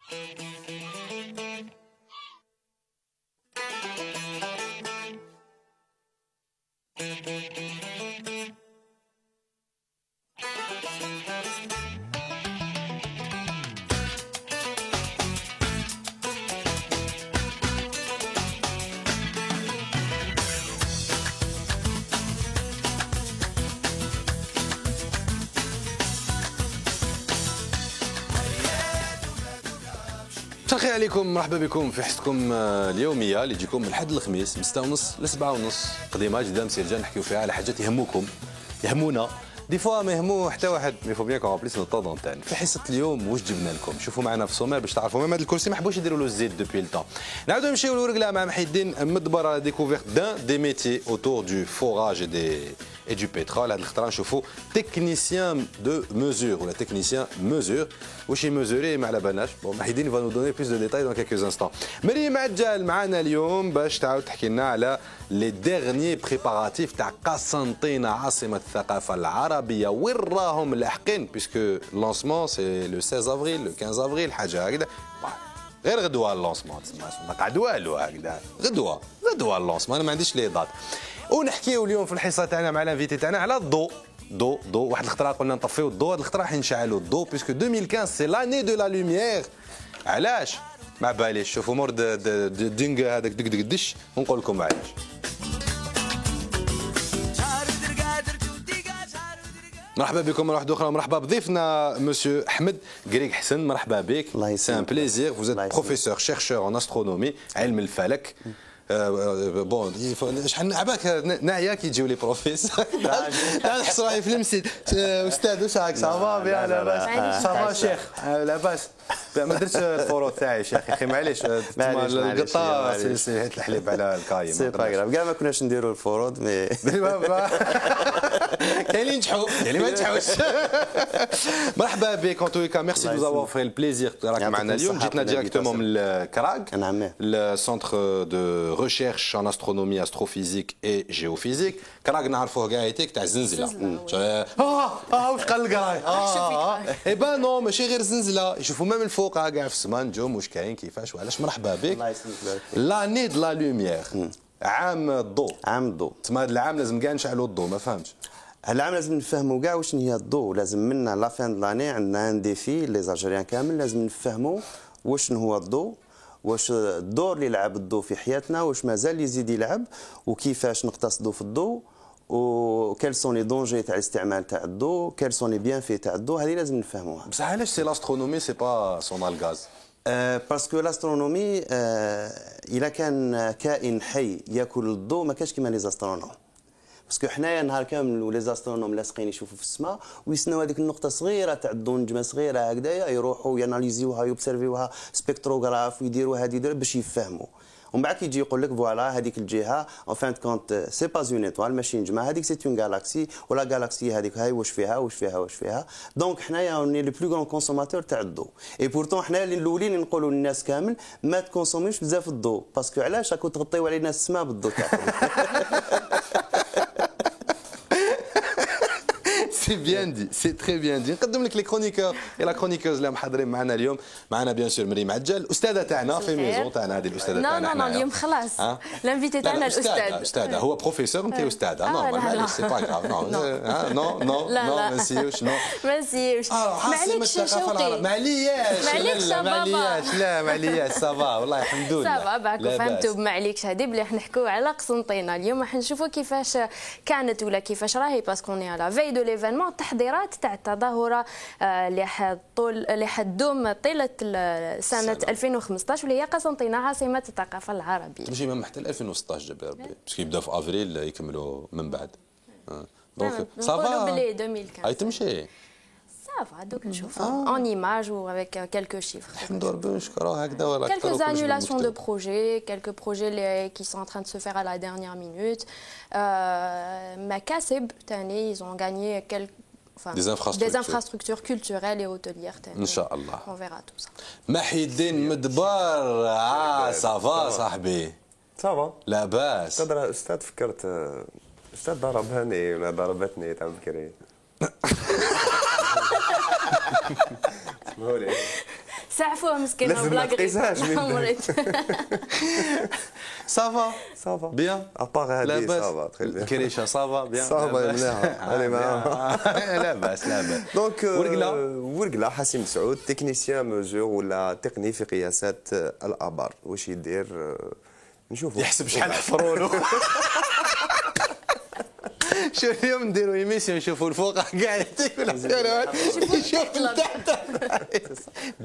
مساء الخير عليكم، مرحبا بكم في حصتكم اليوميه اللي تجيكم من الحد للخميس من 6:30 ل 7:30. قديمه جدا مسيرجه نحكيو فيها على حاجات يهموكم يهمونا دي فوا ما يهمو حتى واحد. مي فو بيان كون رابليس نو طون تاعنا. في حصه اليوم واش جبنا لكم؟ شوفوا معنا في الصومال باش تعرفوا ميم هذا الكرسي ما حبوش يديروا له الزيت دوبوي لو طون. نعاودوا نمشيو للورقله مع محي الدين مدبر على ديكوفيرت دان دي ميتي اوتور دو فوراج et du pétrole. هذا الخطره نشوفوا تكنيسيان دو ميزور ولا تكنيسيان ميزور واش يميزوري ما على بالناش. بون محي الدين فا نو دوني بلوس دو ديتاي دون كيلكوز انستون. مريم عجال معنا اليوم باش تعاود تحكي لنا على لي ديرنيي بريباراتيف تاع قسنطينه عاصمه الثقافه العربيه. وين راهم لاحقين بيسكو لونسمون سي لو 16 افريل لو 15 افريل حاجه هكذا. غير غدوه اللونسمون ما قعد والو هكذا غدوه اللونسمون. انا ما عنديش لي دات. ونحكيو اليوم في الحصه تاعنا مع الانفيتي تاعنا على الضوء. ضوء واحد الخطره قلنا نطفيو الضوء، هذه الخطره راح نشعلوا الضوء بيسكو 2015 سي لاني دو لا لوميير. علاش؟ ما باليش. شوفوا مور دينغ هذاك دق دش ونقول لكم علاش. مرحبا بكم مرة اخرى، مرحبا بضيفنا مسيو احمد قريق حسن. مرحبا بك. سي ان بليزير. فوز ات بروفيسور شيرشور ان استرونومي علم الفلك. بون شحال عباك ناعيه كي يجيو لي بروفيسور نحس روحي في المسجد. استاذ واش راك؟ صافا بيان لاباس؟ صافا شيخ لاباس؟ ما درتش الفروض تاعي شيخ اخي معليش. القطه سيت الحليب على الكايم سي با كراف. كاع ما كناش نديروا الفروض مي كاين اللي ينجحوا كاين اللي ما ينجحوش. مرحبا بك ان تو كا. ميرسي دو افوار فري البليزير راك معنا اليوم. جيتنا ديريكتومون من الكراغ السونتر دو ريشيرش ان استرونومي استروفيزيك اي جيوفيزيك. كراغ نعرفوه كاع هيتيك تاع الزنزله. واش قال القراي؟ اي با نو ماشي غير زنزله، يشوفوا ما من الفوق كاع في السما نجوم واش كاين كيفاش وعلاش. مرحبا بك. الله يسلمك. لاني دو لا لوميير، عام الضوء. عام الضوء تما هذا العام لازم كاع نشعلوا الضوء. ما فهمتش. هذا العام لازم نفهموا كاع واش هي الضوء. لازم منا لا فان دو لاني عندنا ان ديفي لي زالجيريان كامل لازم نفهموا واش هو الضوء، واش الدور اللي يلعب الضوء في حياتنا، واش مازال يزيد يلعب، وكيفاش نقتصدوا في الضوء، وكيل سون لي دونجي تاع الاستعمال تاع الضوء، كيل سون لي بيان في تاع الضوء. هذه لازم نفهموها. بصح علاش سي لاسترونومي سي با سون الغاز؟ باسكو لاسترونومي الا كان كائن حي ياكل الضوء ما كاش كيما لي زاسترونوم. باسكو حنايا نهار كامل ولي زاسترونوم لاصقين يشوفوا في السماء ويسناو هذيك النقطه صغيره تاع الضوء، نجمه صغيره هكذايا، يروحوا ياناليزيوها يوبسيرفيوها سبيكتروغراف ويديروا هذه باش يفهموا. ومن بعد كيجي يقول لك فوالا هذيك الجهه اون فان كونت سي با اون ايطوال ماشي نجمه، هذيك سي اون غالاكسي ولا غالاكسي هذيك هاي واش فيها واش فيها واش فيها. دونك حنايا اوني لو بلو غران كونسوماتور تاع الضوء. اي بورتون حنايا اللي الاولين اللي نقولوا للناس كامل ما تكونسوميوش بزاف الضوء، باسكو علاش راكم تغطيو علينا السماء بالضوء تاعكم. سي بيان دي، سي تري بيان دي. نقدم لك لي كرونيكور اي لا كرونيكوز اللي محضرين معنا اليوم. معنا بيان سور مريم عجال الاستاذه تاعنا في ميزون تاعنا. هذه الاستاذه تاعنا. نو اليوم خلاص الانفيتي تاعنا الاستاذ. استاذه هو بروفيسور انت استاذه. نورمال معليش سي با كراف. نو نو نو ما نسيوش. نو ما نسيوش. معليش شوقي معليش لا معليش صافا والله الحمد لله. صافا باكو فهمتوا بمعليكش هذه بلي راح نحكوا على قسنطينه. اليوم راح نشوفوا كيفاش كانت ولا كيفاش راهي باسكو ني على في دو ليفينمون التحضيرات تاع التظاهره اللي حتدوم طيله سنه 2015 واللي هي قسنطينه عاصمه الثقافه العربيه. تمشي من حتى 2016 جاب ربي باش يبداو في افريل يكملوا من بعد. دونك صافا بلي 2015 تمشي صافا. دوك نشوفوا اون ايماج و افيك كالكو شيفر. الحمد لله ربي نشكروا هكذا ولا quelques annulations de projets, quelques projets qui sont en train de se faire à la dernière minute. Makaseb تاني ils ont gagné des infrastructures culturelles et hôtelières تاني. ان شاء الله. On verra tout ça. محي الدين مدبر. صافا صاحبي صافا لاباس. استاذ فكرت استاذ ضربني ولا ضربتني تاع بكري. سعفوه مسكين بلا غريب. صافا صافا بيان ابار هذه صافا الكريشه صافا بيان صافا مليحه انا معاها لا باس لا باس. دونك ورقله حسين مسعود تكنيسيان ميزور ولا تقني في قياسات الابار واش يدير نشوفوا يحسب شحال حفروا له. شو اليوم نديروا ايميسيون نشوفوا الفوق كاع يعطيك ولا يشوف لتحت.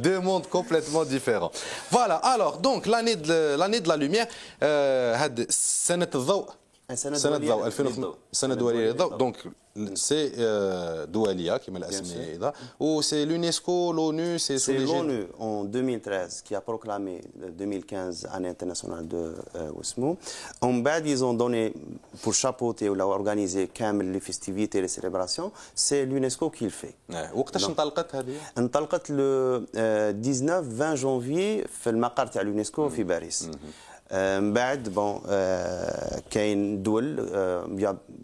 Deux mondes complètement différents. Voilà, alors donc l'année de la lumière هاد سنة الضوء. سنة الضوء 2000 سنة دولية للضوء. دونك سي دولية كما الاسم اذا وسي l'UNESCO, l'ONU, c'est l'ONU en 2013 qui a proclamé 2015 année internationale de Ousmou. En بعد ils ont donné pour chapeauter ou organiser كامل les festivités et les célébrations, c'est l'UNESCO qui le fait. وقتاش انطلقت هذه؟ انطلقت le 19-20 janvier في المقر تاع اليونسكو في باريس. من بعد بون كاين دول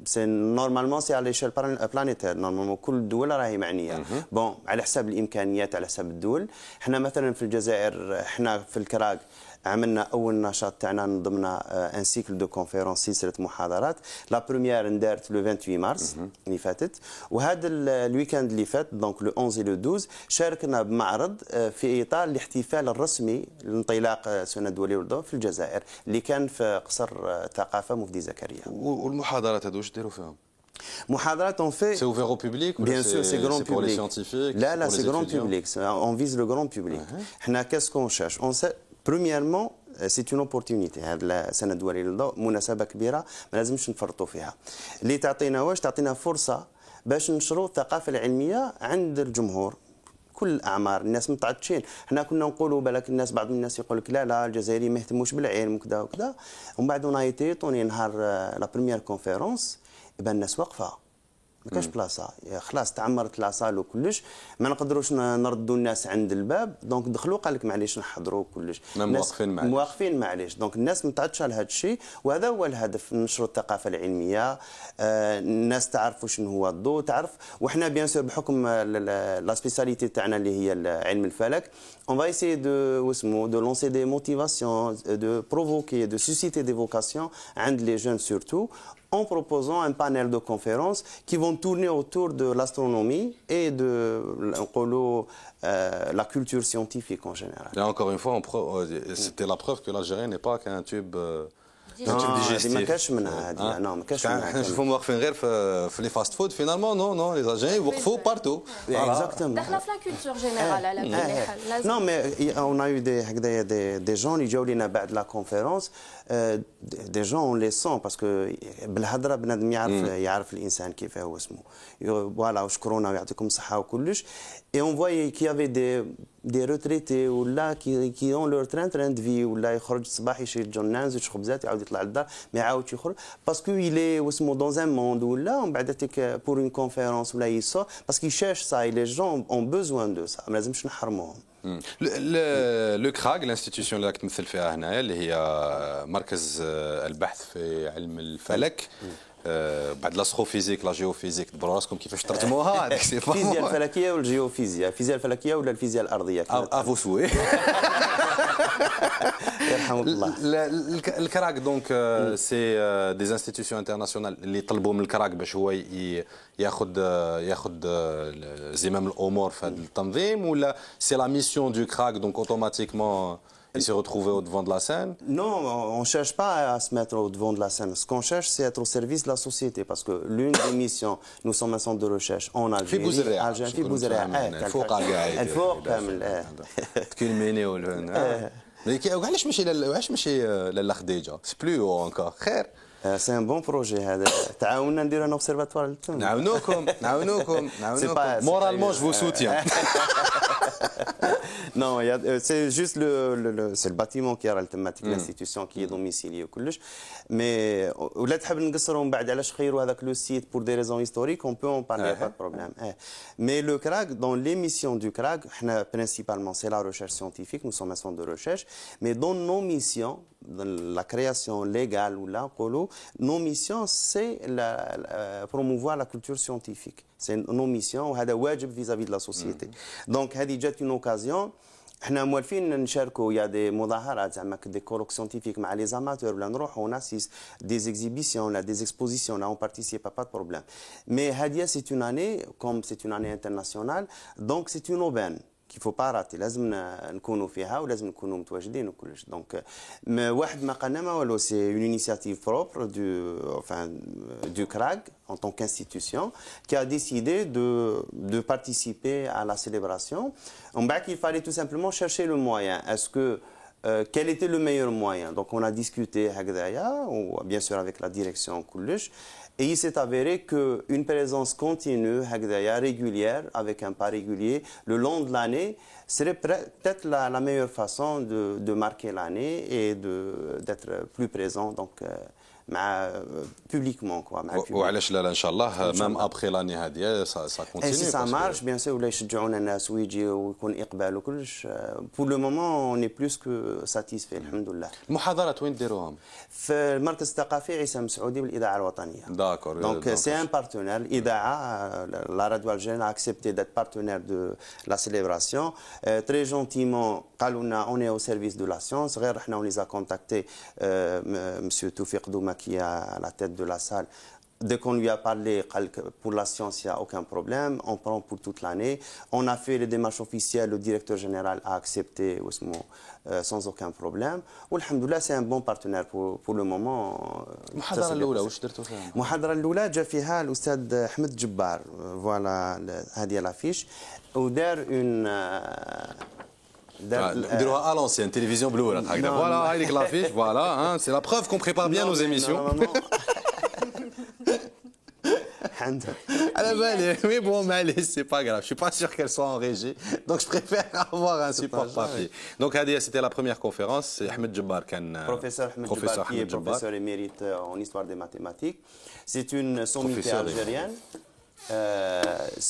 سي نورمالمون سي على ليشيل بلانيتير نورمالمون كل الدول راهي معنيه بون على حساب الامكانيات على حساب الدول. احنا مثلا في الجزائر احنا في الكراك عملنا اول نشاط تاعنا نضمنا ان سيكل دو كونفيرونس سلسله محاضرات. لا بروميير ندارت لو 28 مارس اللي فاتت وهذا الويكاند اللي فات دونك لو 11 لو 12 شاركنا بمعرض في اطار الاحتفال الرسمي لانطلاق سنه دوليه للضوء في الجزائر اللي كان في قصر ثقافه مفدي زكريا. والمحاضرات هذو واش ديروا فيهم؟ محاضرات on fait. C'est ouvert au public ou bien sûr, c'est grand public pour les scientifiques? Là, c'est grand public. On vise le grand public. Qu'est-ce qu'on cherche? On sait, premièrement, c'est une opportunité. هذه السنة الدولية للضوء مناسبة كبيرة ما لازمش نفرطوا فيها. اللي تعطينا واش تعطينا فرصة باش ننشروا الثقافة العلمية عند الجمهور. كل الاعمار الناس متعطشين. احنا كنا نقولوا بالك الناس بعض الناس يقول لك لا لا الجزائري ما يهتموش بالعلم وكذا وكذا ومن بعد نايتي طوني نهار لا بريمير كونفيرونس يبان الناس واقفه ما كاش بلاصه خلاص تعمرت لاصال وكلش ما نقدروش نردوا الناس عند الباب دونك دخلوا قال لك معليش نحضروا كلش موقفين معليش دونك الناس متعطشه لهذا الشيء وهذا هو الهدف نشر الثقافه العلميه. الناس تعرف شنو هو الضوء تعرف وحنا بيان سور بحكم لا سبيساليتي تاعنا اللي هي علم الفلك on va essayer de lancer des motivations de provoquer de susciter des vocations عند les jeunes surtout en proposant un panel de conférences qui vont tourner autour de l'astronomie et de la culture scientifique en général. Et encore une fois, c'était la preuve que l'Algérie n'est pas qu'un tube digestif. ما كاش منها هذه ما كاش منها. احنا نشوفوهم واقفين غير في لي فاست فود فينالمون نو لي الجيريان وقفوا بارتو. داخله في لا كولتور جينيرال على كل حال لازم. Non mais on a eu هكذايا des gens اللي جاوا لنا بعد لا كونفيرونس des gens on les sent parce que بالهضره بنادم يعرف الانسان كيف هو اسمه فوالا وشكرونا ويعطيكم الصحه وكلش. Et on voyait qu'il y avait des retraités ou là qui ont leur train de vie ولا يخرج الصباح يشري الجرنانز يشرب خبزات يعاود يطلع للدار ما يعاودش يخرج parce que il est واسمه dans un monde ولا ومن بعد pour une conférence ولا يسو parce qu'ils cherchent ça et les gens ont besoin de ça ما لازمش نحرموهم. لو كراغ الانستيتيوشن اللي راك تمثل فيها هنا اللي هي مركز البحث في علم الفلك بعد لاستروفيزيك لا جيوفيزيك دبروا راسكم كيفاش ترجموها الفيزياء الفلكيه والجيوفيزياء الفيزياء الفلكيه ولا الفيزياء الارضيه افو سوي يرحمك الله. الكراك دونك سي دي انستيتيوشن انترناسيونال اللي طلبوا من الكراك باش هو ياخذ زمام الامور في هذا التنظيم ولا سي لا ميسيون دو كراك دونك اوتوماتيكمون il s'est retrouvé au devant de la scène? Non, on ne cherche pas à se mettre au devant de la scène. Ce qu'on cherche, c'est être au service de la société. Parce que l'une des missions, nous sommes un centre de recherche en Algérie. في بوزريع. الفوق كاع. الفوق كامل. تكلميني ولا. علاش ماشي لاله خديجه؟ سي بلو انكور خير. سي ان بون بروجي هذا تعاوننا نديروا ان اوبسيرفاتوار للتونس. نعاونوكم مورالمون جو فو سوتيان. Non, c'est juste c'est le bâtiment qui a l'institution qui est domiciliée وكلش. Mais ولا تحب نقصروا من بعد علاش خيروا هذاك لو سيت pour des raisons historiques on peut en parler pas de problème. Mais le CRAG dans les missions du CRAG principalement c'est la recherche scientifique nous sommes un centre de recherche mais dans nos missions dans la création légale ou là nos missions c'est promouvoir la culture scientifique. C'est nos missions وهذا واجب vis-à-vis de la société. Donc هذه جات une occasion احنا موالفين نشاركوا يا دي مظاهرات زعما دي كولوك سيانتيفيك مع لي زاماتور ولا نروحوا ناسيس دي زيكزيبيسيون ولا دي زيكسبوزيسيون اون بارتيسيب با دو بروبليم مي هاديه سي اون اني كوم سي اون اني انترناسيونال دونك سي اون اوبان qu'il faut pas rater لازم نكونوا فيها ولازم نكونوا متواجدين وكلش دونك واحد ما قالنا ما والو سي اون انيشيتيف بروبر du CRAG en tant qu'institution qui a décidé de participer à la célébration. Il fallait tout simplement chercher le moyen. Est-ce que quel était le meilleur moyen? Donc on a discuté bien sûr avec la direction Koulish. Et il s'est avéré qu'une présence continue, régulière, avec un pas régulier, le long de l'année, serait peut-être la meilleure façon de marquer l'année et d'être plus présent. Donc, publiquement quoi مع وعلاش لا ان شاء الله مام ابخي لاني هذه سا كونتينيو سي سا مارش بيان سور ولا يشجعونا الناس ويجي ويكون اقبال وكلش بور لو مومون اوني بلوس كو ساتيسفي الحمد لله. المحاضرات وين ديروهم؟ في المركز الثقافي عيسى مسعودي بالاذاعه الوطنيه. داكور دونك سي ان بارتنير الاذاعه لا راديو الجزائر a accepté d'être partenaire de la célébration très gentiment قالوا لنا on est au service de la science غير احنا on les a contactés monsieur توفيق دوما qui est à la tête de la salle. Dès qu'on lui a parlé, pour la science, il n'y a aucun problème, on prend pour toute l'année. On a fait les démarches officielles, le directeur général a accepté sans aucun problème. Alhamdoulilah, c'est un bon partenaire pour le moment. المحاضرة الأولى واش درتوا فيها؟ المحاضرة الأولى جا فيها الأستاذ أحمد جبار، فوالا هذه لافيش، ودار اون نديروها à l'ancienne télévision bleue هكذا فوالا هذيك لافيش فوالا c'est la preuve qu'on prépare bien nos émissions. على بالي mais bon معليش c'est pas grave je suis pas sûr qu'elles soient en régie donc je préfère avoir un support papier. Donc هذه c'était la première conférence. Ahmed Jabbar كان professeur Ahmed Jabbar qui est professeur émérite en histoire des mathématiques. C'est une sommité algérienne.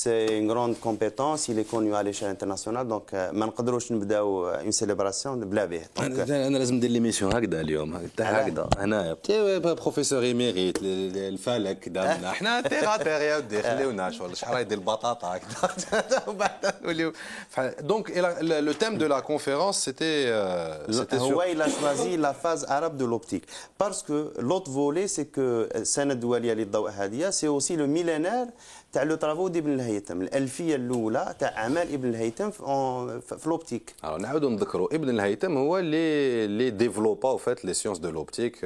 C'est une grande compétence, il est connu à l'échelle internationale, donc ما نقدروش نبداو une célébration بلا به. أنا لازم ندير ليميسيون هكذا اليوم هكذا هنايا بروفيسور إيميريت الفلك دامنا احنا تيغ يا ودي خليونا شحال راهي دير البطاطا هكذا وبعد نوليو. Donc le thème de la conférence c'était هو il a choisi la phase arabe de l'optique parce que l'autre volet c'est que السنة الدولية للضوء هذه c'est aussi le millénaire تاع لو طرافو دي ابن الهيثم الالفيه الاولى تاع اعمال ابن الهيثم في لوبتيك. نعاودوا نذكروا ابن الهيثم هو اللي ديفلوبا وفات لي سيونس دو لوبتيك.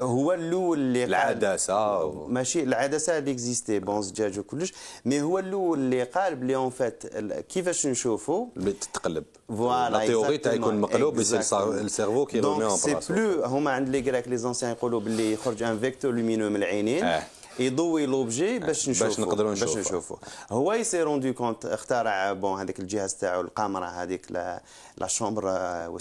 هو الاول اللي العدسه ماشي العدسه اللي اكزيستي بون زجاج وكلش مي هو الاول اللي قال بلي اون فات كيفاش نشوفوا تتقلب فوالا لا تيوري تاع يكون مقلوب السيرفو كي رومي اون بلاص. سي بلو هما عند لي غريك لي زونسيان يقولوا بلي يخرج ان فيكتور لومينو من العينين يضوي لوبجي باش نشوفوا هو يسي روندو كونت اخترع بون هذاك الجهاز تاعو الكاميرا هذيك لا شومبر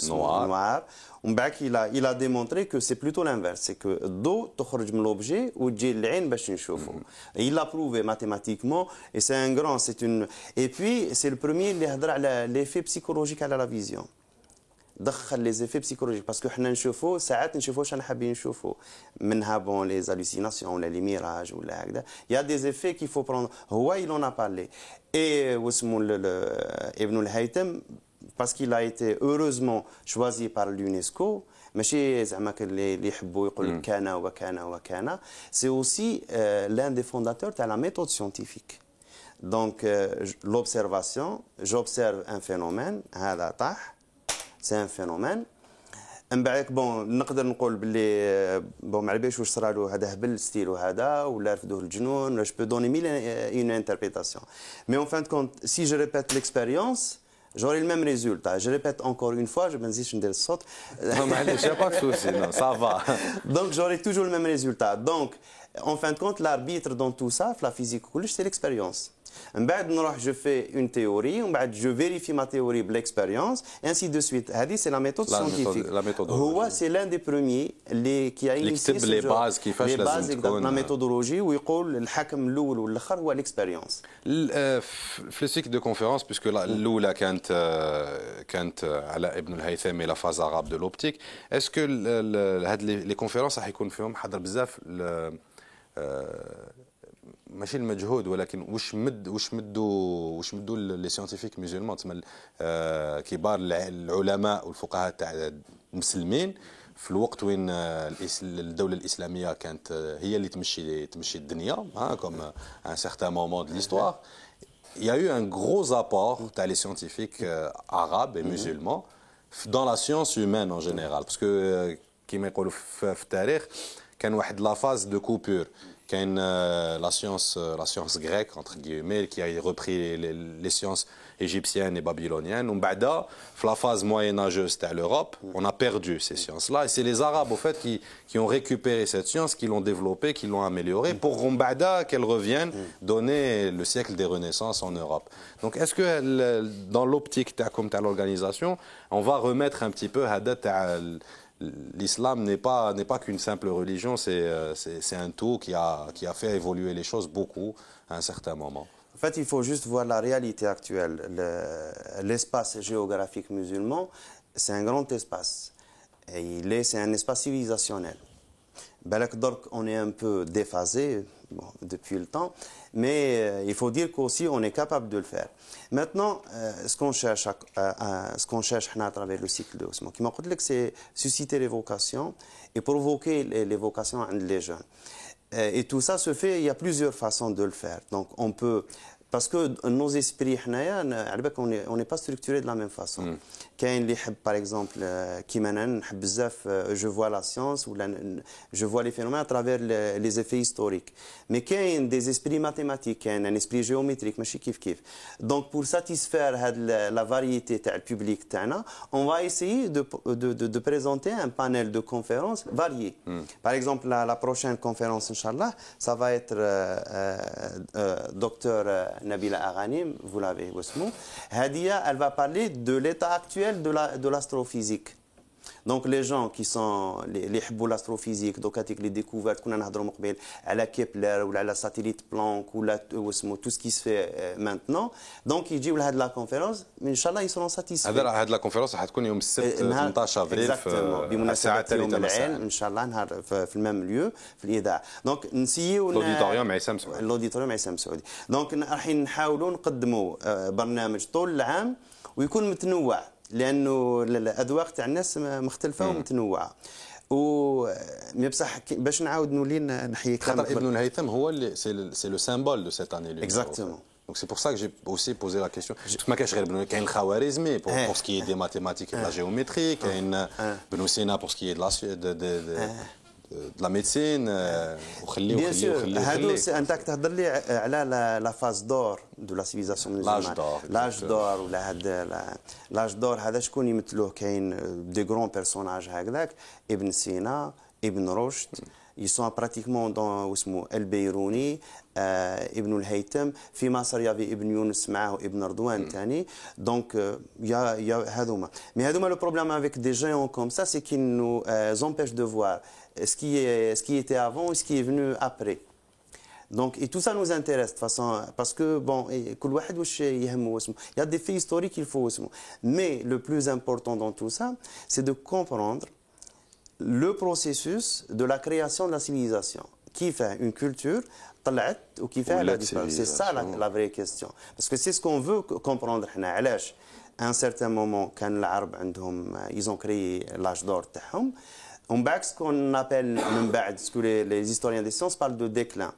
نوار ومن بعد il a démontré que c'est plutôt l'inverse c'est que الضوء تخرج من لوبجي وتجي للعين باش نشوفوا. il a prouvé mathématiquement et c'est un grand c'est une et puis c'est le premier اللي هضر على l'effet psychologique على la vision. دخل لي زيفي بسيكولوجيك باسكو حنا نشوفوا ساعات نشوفوا واش انا حابين نشوفوا منها بون لي زالوسيناسيون ولا لي ميراج ولا هكذا يا دي زيفي كي فو برون هو يلون ا بارلي اي واسمو ابن الهيثم باسكو il a été heureusement choisi par l'UNESCO ماشي زعما اللي يحبوا يقول كان وكان وكان سي اوسي l'un des fondateurs تاع لا ميثود سcientifique. Donc l'observation j'observe un phénomène هذا طاح سي ان فينومين من بعد بون نقدر نقول باللي بون ما عرفش واش صرا له هذا هبل ستيلو هذا ولا رفدوه الجنون ولا جو بو دوني ميل اون انتربريتاسيون مي اون فان كونت سي جو ريبيت ليكسبيريونس j'aurai le même résultat. Je répète encore une fois, je me dis je ne saute. Non, mais il n'y a pas de souci, non, ça va. Donc j'aurai toujours le même résultat. Donc en fin de compte, l'arbitre dans tout ça, la physique, c'est l'expérience. من بعد نروح جو في اون تيوري ومن بعد جو فيريفي ما تيوري بالاكسبيريونس انسي دو سويت. هذه سي لا ميثود سيانتيفيك. هو سي لان دي بروميي اللي يكتب لي باز كيفاش لازم تكون لا ميثودولوجي ويقول الحكم الاول والاخر هو الاكسبيريونس. في السيكل دو كونفيرونس باسكو الاولى كانت على ابن الهيثمي لا فاز اراب دو لوبتيك اسكو هاد لي كونفيرونس راح يكون فيهم حضر بزاف ماشي المجهود ولكن واش مدوا لي سيانتيفيك مسلمون تسمى كبار العلماء والفقهاء تاع المسلمين في الوقت وين الدوله الاسلاميه كانت هي اللي تمشي الدنيا كوم ان سيغتان مومون دو ليستوار. Il y a eu un gros apport dans les scientifiques arabes et musulmans dans la science humaine en général. Parce que, comme on dit dans l'histoire, il y a eu la phase de coupure. Il y a eu la science grecque, entre guillemets, qui a repris les sciences égyptiennes et babyloniennes. Et après, dans la phase moyenâgeuse de l'Europe, on a perdu ces sciences-là. Et c'est les Arabes, au fait, qui ont récupéré cette science, qui l'ont développée, qui l'ont améliorée, pour qu'elle revienne donner le siècle des renaissances en Europe. Donc, est-ce que dans l'optique de l'organisation, on va remettre un petit peu l'islam n'est pas qu'une simple religion, c'est un tout qui a fait évoluer les choses beaucoup à un certain moment. En fait, il faut juste voir la réalité actuelle. L'espace géographique musulman, c'est un grand espace. Et c'est un espace civilisationnel. Donc, on est un peu déphasé depuis le temps, mais il faut dire qu'aussi on est capable de le faire. Maintenant, ce qu'on cherche à travers le cycle de Ousmane, qui m'a dit que c'est susciter les vocations et provoquer les vocations chez les jeunes. Et tout ça se fait, il y a plusieurs façons de le faire. Donc on peut, parce que nos esprits, on n'est pas structurés de la même façon. Par exemple, je vois la science ou je vois les phénomènes à travers les effets historiques. Mais qu'il y a des esprits mathématiques, un esprit géométrique, donc pour satisfaire la variété du public, on va essayer de présenter un panel de conférences variées. Par exemple, la prochaine conférence, Inch'Allah, ça va être docteur Nabila Aghanim, vous l'avez ouesmou. Hadia, elle va parler de l'état actuel de l'astrophysique. Donc les gens qui sont les حبوا l'astrophysique, donc les découvertes qu'on a نهضروا مقبل على كيبلر ولا على satellite Planck ولا tout ce qui se fait maintenant, donc يجيو لهاد لا كونفيرونس ان شاء الله يسرون ساتيسفي. هاد لا كونفيرونس حتكون يوم السبت 18 افريل في الساعه 3 مساء ان شاء الله نهار في الميم ليو في الاذاعه. دونك نسيو الاوديتوريوم عصام مسعود. الاوديتوريوم عصام مسعود. دونك رايحين نحاولوا نقدموا برنامج طول العام ويكون متنوع لانه الاذواق تاع الناس مختلفه ومتنوعه. بصح باش نعاود نولي نحيي خاطر ابن الهيثم هو اللي سي لو سيمبول دو سيت اني. Exactement. Donc c'est pour ça que j'ai aussi posé la question. ما كاينش غير بن كاين الخوارزمي pour ce qui est des mathématiques et de la géométrie, كاين بن سينا pour ce qui est de la médecine. Bien sûr, انت تهضر لي على la phase d'or de la civilisation musulmane. L'âge d'or ولا هذا l'âge d'or هذا شكون يمثلوه؟ كاين دي غران بيرسوناج هكذاك، ابن سينا، ابن رشد. Ils sont pratiquement dans اسمه البيروني، ابن الهيثم. في مصر يافي ابن يونس معه ابن رضوان ثاني. Donc يا هذوما. Mais هذوما le problème avec des gens comme ça, c'est qu'ils nous empêchent de voir ce qui était avant et ce qui est venu après. Donc, et tout ça nous intéresse de façon, parce que bon, il y a des faits historiques qu'il faut. Mais le plus important dans tout ça, c'est de comprendre le processus de la création de la civilisation. Qui fait une culture ou qui fait la disparition. C'est ça la vraie question. Parce que c'est ce qu'on veut comprendre. À un certain moment, quand les Arabes ils ont créé l'âge d'or. Ce qu'on appelle ce que les historiens des sciences parlent de déclin.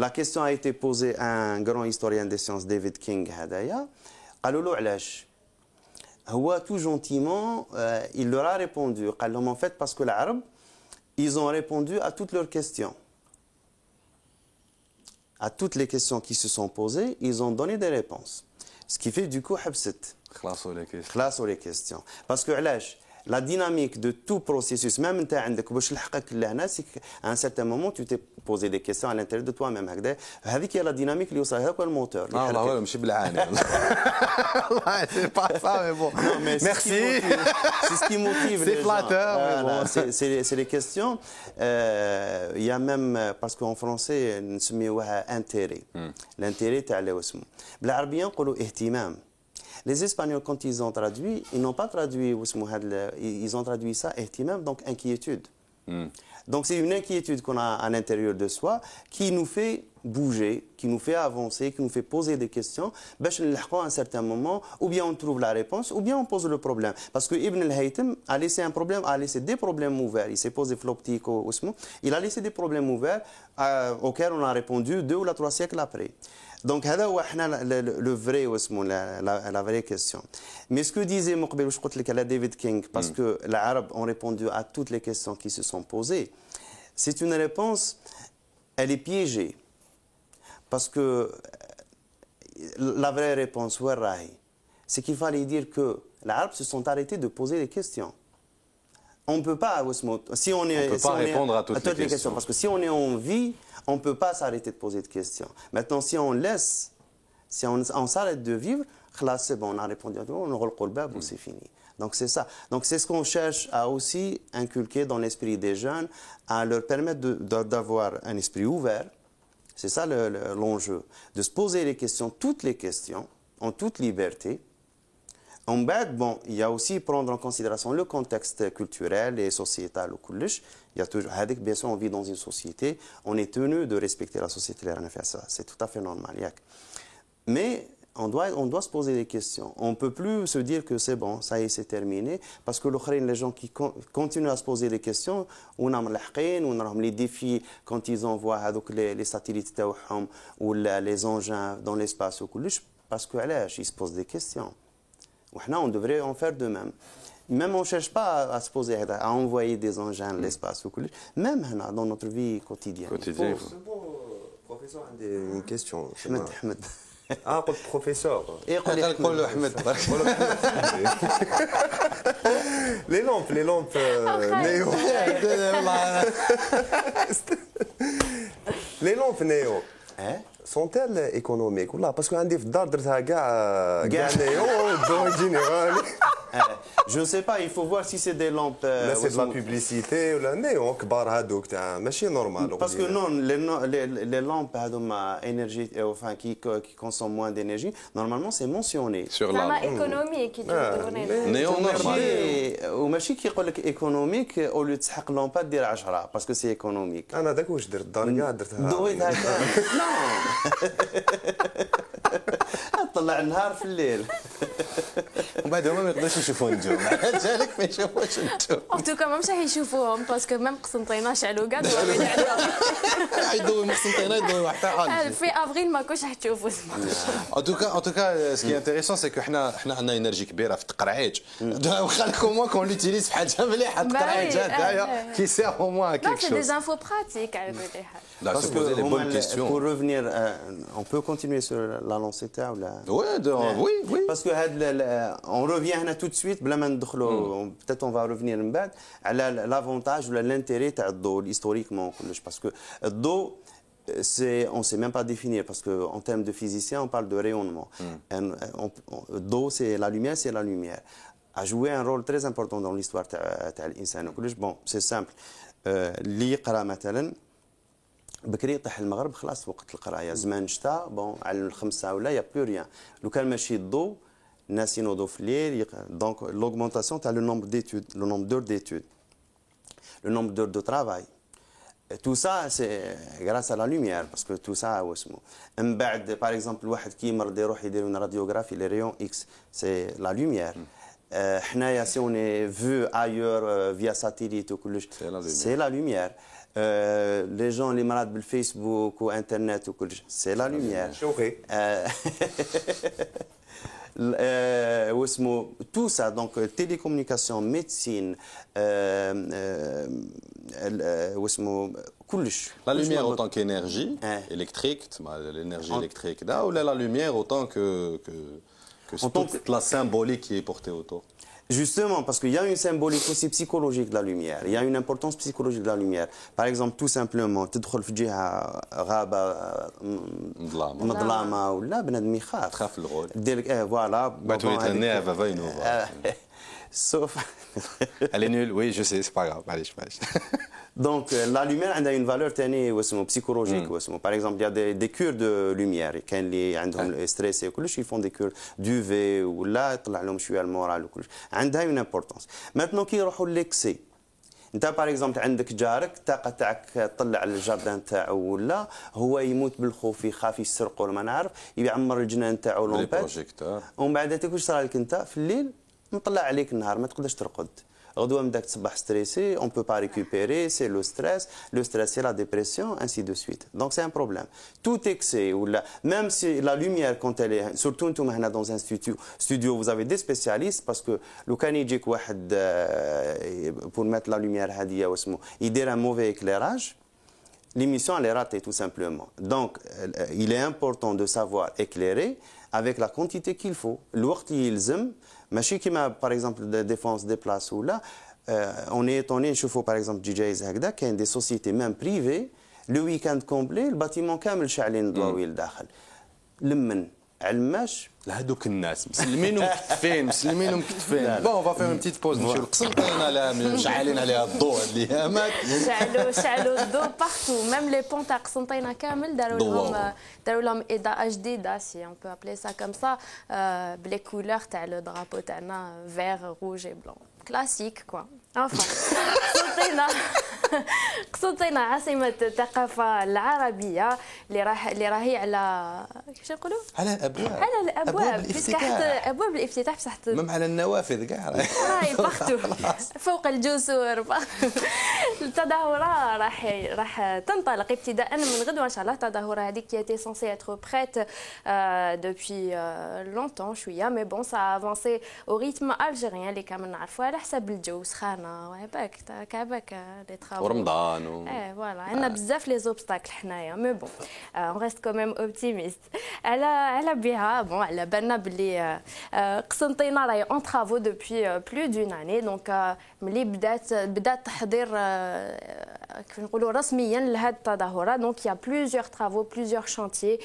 La question a été posée à un grand historien des sciences, David King. قالوا له علاش؟ هو tout gentiment, il leur a répondu. قال لهم en fait parce que les Arabes, ils ont répondu à toutes leurs questions. À toutes les questions qui se sont posées, ils ont donné des réponses. Ce qui fait du coup حبست. خلاصوا les questions. Parce que علاش؟ La dynamique de tout processus, même انت عندك باش لحقك لهنا، à un certain moment tu t'es posé des questions à l'intérieur de toi-même هكذا. هذيك هي la dynamique اللي يوصلها لك الموتور. والله ولا ماشي بالعاني. والله c'est pas ça mais bon. Non, mais merci. C'est ce qui motive les gens. C'est flatteur mais bon. C'est les questions. Il y a même parce qu'en français نسميوها intérêt. L'intérêt تاع اللي اسمه. بالعربية نقولوا اهتمام. Les Espagnols, quand ils ont traduit, ils n'ont pas traduit, ils ont traduit ça, ihtimam, donc inquiétude. Donc c'est une inquiétude qu'on a à l'intérieur de soi qui nous fait bouger, qui nous fait avancer, qui nous fait poser des questions, à un certain moment, ou bien on trouve la réponse, ou bien on pose le problème. Parce que Ibn al-Haytham a laissé un problème, a laissé des problèmes ouverts. Il s'est posé floptique, il a laissé des problèmes ouverts auxquels on a répondu 2 ou 3 siècles après. Donc, c'est le vrai, la vraie question. Mais ce que disait David King, parce que les Arabes ont répondu à toutes les questions qui se sont posées, c'est une réponse, elle est piégée. Parce que la vraie réponse, c'est qu'il fallait dire que les Arabes se sont arrêtés de poser des questions. On ne peut pas, si on peut pas répondre à toutes les questions. Parce que si on est en vie, on ne peut pas s'arrêter de poser de questions. Maintenant, si on laisse, si on s'arrête de vivre, c'est bon, on a répondu à tout, on aura le kolbab ou c'est fini. Donc c'est ça. Donc c'est ce qu'on cherche à aussi inculquer dans l'esprit des jeunes, à leur permettre d'avoir un esprit ouvert. C'est ça l'enjeu, de se poser les questions, toutes les questions, en toute liberté. En bas, bon, il y a aussi prendre en considération le contexte culturel et sociétal au Koulish. Il y a toujours, bien sûr, on vit dans une société, on est tenu de respecter la société, c'est tout à fait normal. Mais on doit se poser des questions. On ne peut plus se dire que c'est bon, ça y est, c'est terminé, parce que les gens qui continuent à se poser des questions, on a les défis quand ils envoient les satellites ou les engins dans l'espace au Koulish, parce qu'ils se posent des questions. On devrait en faire de même. Même on ne cherche pas à se poser, à envoyer des engins dans l'espace. Même dans notre vie quotidienne. Professeur, une question. Ahmed. Ah, professeur. Les lampes néo. Les lampes néo. Sont-elles économiques ou là? Parce qu'on dit je ne sais pas, il faut voir si c'est des lampes. C'est de la publicité ou la néon كبار هذوك تاع ماشي normal. Parce que non, les lampes énergie, enfin qui consomment moins d'énergie, normalement c'est mentionné. Sur la économique. Néon normal. Ou ماشي qui يقول لك économique au lieu de تسحق lampe دير 10 parce que c'est économique. أنا داك واش درت درجة درتها. دويت هكا. طلع النهار في الليل. وبعد هما ما يقدروش يشوفوا النجوم جالك ما يشوفوش النجوم ان توكا ما مشى يشوفوهم باسكو ميم قسنطينه شعلوا كاع دوي عليهم يضوي قسنطينه يضوي حتى حاجه في افريل ما كوش تشوفوا ان توكا سكي انتريسون سي كو حنا عندنا انرجي كبيره في التقرعيج واخا كومون كون لوتيليز في حاجه مليحه التقرعيج هذايا كي سير او موان كيك شوز سي دي زانفو براتيك على كل حال Parce que pour revenir, on peut continuer sur la lancée ou la... Oui. Parce que on revient tout de suite, peut-être on va revenir à l'avantage ou l'intérêt de l'eau historiquement. Parce que l'eau, on ne sait même pas définir, parce qu'en termes de physiciens, on parle de rayonnement. L'eau, c'est la lumière. A joué un rôle très important dans l'histoire de l'insan. Bon, c'est simple. ليقرا مثلا بكري يطيح المغرب خلاص وقت القرايه زمان الشتاء بون على الخمسه ولا يا بلو ريان لو كان ماشي الضوء الناس ينوضوا في الليل دونك l'augmentation تاع le nombre d'études le nombre d'heures d'études le nombre d'heures de travail tout ça c'est grâce à la lumière parce que tout ça هو اسمه من بعد par exemple واحد كي يمرض يروح يدير une radiographie les rayons X c'est la lumière حنايا si on est vu ailleurs via satellite وكلش c'est la lumière les gens les malades بالفيسبوك وانترنت وكلش c'est la lumière شوفي واسمه tout ça donc télécommunication médecine واسمه كلش la lumière autant qu'énergie électrique l'énergie électrique là ou la lumière autant que toute la symbolique qui est portée autour. Justement, parce qu'il y a une symbolique aussi psychologique de la lumière. Il y a une importance psychologique de la lumière. Par exemple, tout simplement, تدخل في جهة غابة مظلمة ولا بنادم يخاف. تخاف الغول. دير voilà. بتولي تهنيها فافينو. Sauf. Elle est nulle, oui, je sais, c'est pas grave. Allez. Donc, la lumière a une valeur psychologique. Par exemple, il y a des cures de lumière. Quand ils sont stressés, ils font des cures d'UV ou là, ils ont le moral. Ça a une importance. Maintenant, qui est l'excès انت باغ اكزومبل عندك جارك الطاقه تاعك تطلع على الجاردان تاعو ولا هو يموت بالخوف يخاف يسرقوا ولا ما نعرف يعمر الجنان تاعو لومبات ومن بعد تاك واش صرا لك انت في الليل مطلع عليك النهار ما تقدرش ترقد غدوه من داك تصبح ستريسي اون بو با ريكوبيري سي لو ستريس سي لا ديبرسيون انسي دو سويت دونك سي ان بروبليم توت اكسي ولا ميم سي لا لوميير كونت الي سورتو انتم هنا دون ان ستوديو vous avez des spécialistes parce que لو كان يجيك واحد pour mettre la lumière هذه واسمه يدير un mauvais éclairage l'émission elle est ratée tout simplement donc il est important de savoir éclairer avec la quantité qu'il faut الوقت يلزم ماشي كيما باغ اكزومبل ديفونس دي بلاص ولا اون ايطوني نشوفوا باغ اكزومبل جي جايز هكذا كاين دي سوسيتي ميم بريفي لو ويكاند كومبلي الباتيمون كامل شاعلين ضواوي لداخل لمن علماش لهذوك الناس مسلمين ومكتفين مسلمين ومكتفين بون فا فيهم بتيت بوز نمشيو لقسنطينه لا مشعلين عليها الضوء هاد الايامات شعلوا الضوء بارتو ميم لي بون تاع قسنطينه كامل داروا لهم اضاءه جديده سي اون بو ابلي سا كوم سا بلي كولور تاع لو درابو تاعنا فيغ روج اي بلون كلاسيك كوا قسنطينة عاصمة الثقافة العربية اللي راهي على كيفاش نقولوا؟ على الابواب على الابواب ابواب الافتتاح بصح مم على النوافذ كاع راهي بارتو فوق الجسور التظاهرة راح تنطلق ابتداء من غدوة ان شاء الله. التظاهرة هذيك qui était censée être prête depuis longtemps شوية مي بون سا افونسي او ريتم الجيريان اللي كامل نعرفوها على حسب الجو سخانة وهباك كعباك لي ترافو ورمضان فوالا عندنا بزاف لي زوبستاكل حنايا مي بون اون ريست كوميم اوبتيميست على بها بون على بالنا بلي قسنطينه راهي اون ترافو دوبوي بلو دون اني دونك ملي بدات تحضير كيف نقولوا رسميا لهذه التظاهره دونك يا بلوزيور ترافو بلوزيور شانتيي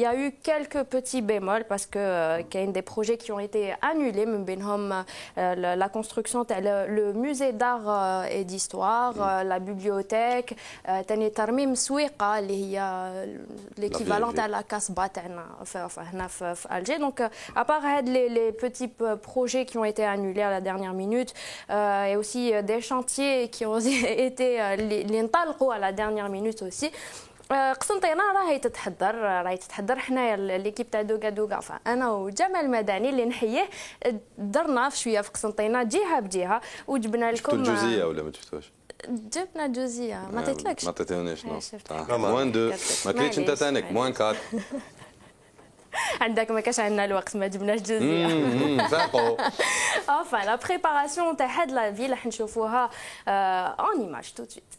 y a eu quelques petits bémols parce que كاين des projets qui ont été annulés من بينهم la construction تاع le musée d'art et d'histoire la bibliothèque ثاني ترميم سويقه اللي هي l'équivalent تاع لا كاسبا تاعنا هنا في الجي دونك ابار هاد les petits projets qui ont été annulés à la dernière minute et aussi des chantiers qui ont été اللي انطلقوا à la dernière minute aussi. قسنطينه راهي تتحضر حنايا ليكيب تاع دوكا دوكا انا وجمال مدني اللي نحييه درنا في شويه في قسنطينه جهه بجهه وجبنا لكم الجزئيه ولا ما شفتوش جبنا جزئيه ما عطيتلكش ما عطيتونيش موان دو ما كريتش انت ثانيك موان 4 عندك ما كاش عندنا الوقت ما جبناش جزئيه فاقو enfin la préparation تاع هاد لا في راح نشوفوها en image tout de suite.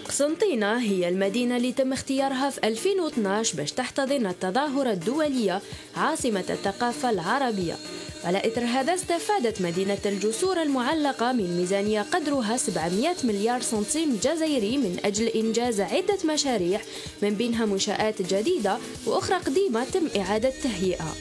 قسنطينة هي المدينة اللي تم اختيارها في 2012 باش تحتضن التظاهرة الدولية عاصمة الثقافة العربية. على إثر هذا استفادت مدينة الجسور المعلقة من ميزانية قدرها 700 مليار سنتيم جزائري من أجل إنجاز عدة مشاريع من بينها منشآت جديدة وأخرى قديمة تم إعادة تهيئها.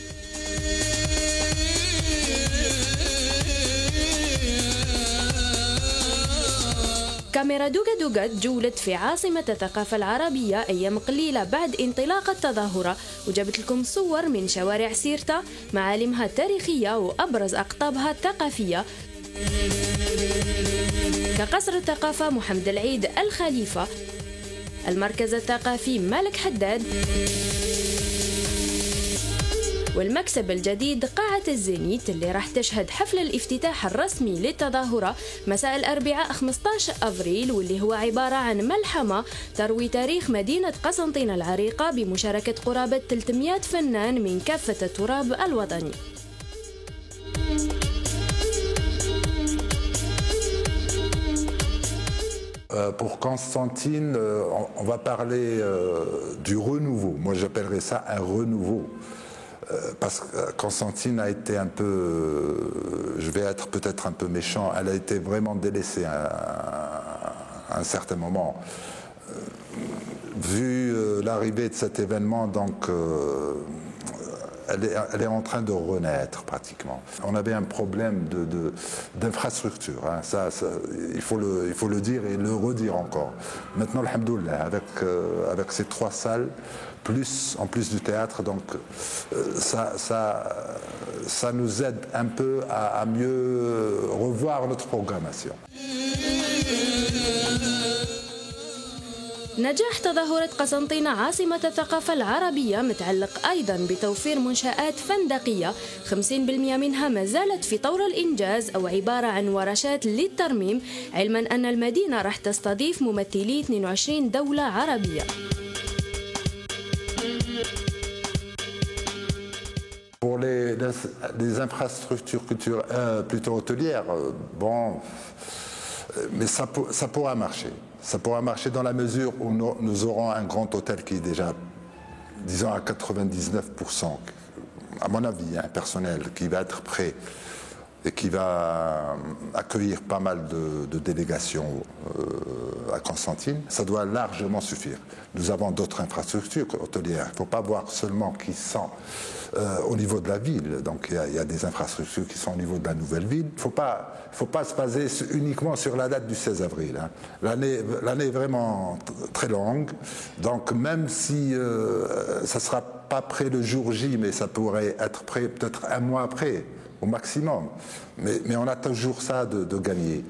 كاميرا دوغا دوغا جولت في عاصمة الثقافة العربية أيام قليلة بعد انطلاق التظاهرة وجابت لكم صور من شوارع سيرتا معالمها التاريخية وأبرز أقطابها الثقافية كقصر الثقافة محمد العيد الخليفة، المركز الثقافي مالك حداد، والمكسب الجديد قاعة الزينيت اللي راح تشهد حفل الافتتاح الرسمي للتظاهرة مساء الأربعاء 15 أفريل واللي هو عبارة عن ملحمة تروي تاريخ مدينة قسنطينة العريقة بمشاركة قرابة 300 فنان من كافة التراب الوطني. Pour Constantine, on va parler du renouveau. Moi, j'appellerais ça un renouveau. Parce que Constantine a été un peu, je vais être peut-être un peu méchant, elle a été vraiment délaissée à un certain moment. Vu l'arrivée de cet événement, donc, elle est en train de renaître pratiquement. On avait un problème d'infrastructure, hein. Il faut le dire et le redire encore. Maintenant, alhamdoulilah, avec ces 3 salles, en plus du théâtre, donc ça nous aide un peu à mieux revoir notre programmation. نجاح تظاهرة قسنطينة عاصمة الثقافة العربية متعلق أيضا بتوفير منشآت فندقية 50% منها ما زالت في طور الإنجاز أو عبارة عن ورشات للترميم، علما أن المدينة راح تستضيف ممثلي 22 دولة عربية. Pour les infrastructures culturelles, plutôt hôtelières, bon, mais ça pourra marcher. Ça pourra marcher dans la mesure où nous aurons un grand hôtel qui est déjà, disons, à 99%, à mon avis, un personnel qui va être prêt et qui va accueillir pas mal de délégations à Constantine. Ça doit largement suffire. Nous avons d'autres infrastructures hôtelières. Il ne faut pas voir seulement qui sont au niveau de la ville. Donc il y a des infrastructures qui sont au niveau de la nouvelle ville. Il ne faut pas se baser uniquement sur la date du 16 avril. Hein. L'année est vraiment très longue. Donc même si ça ne sera pas prêt le jour J, mais ça pourrait être prêt peut-être un mois après, au maximum. Mais on a toujours ça de gagner.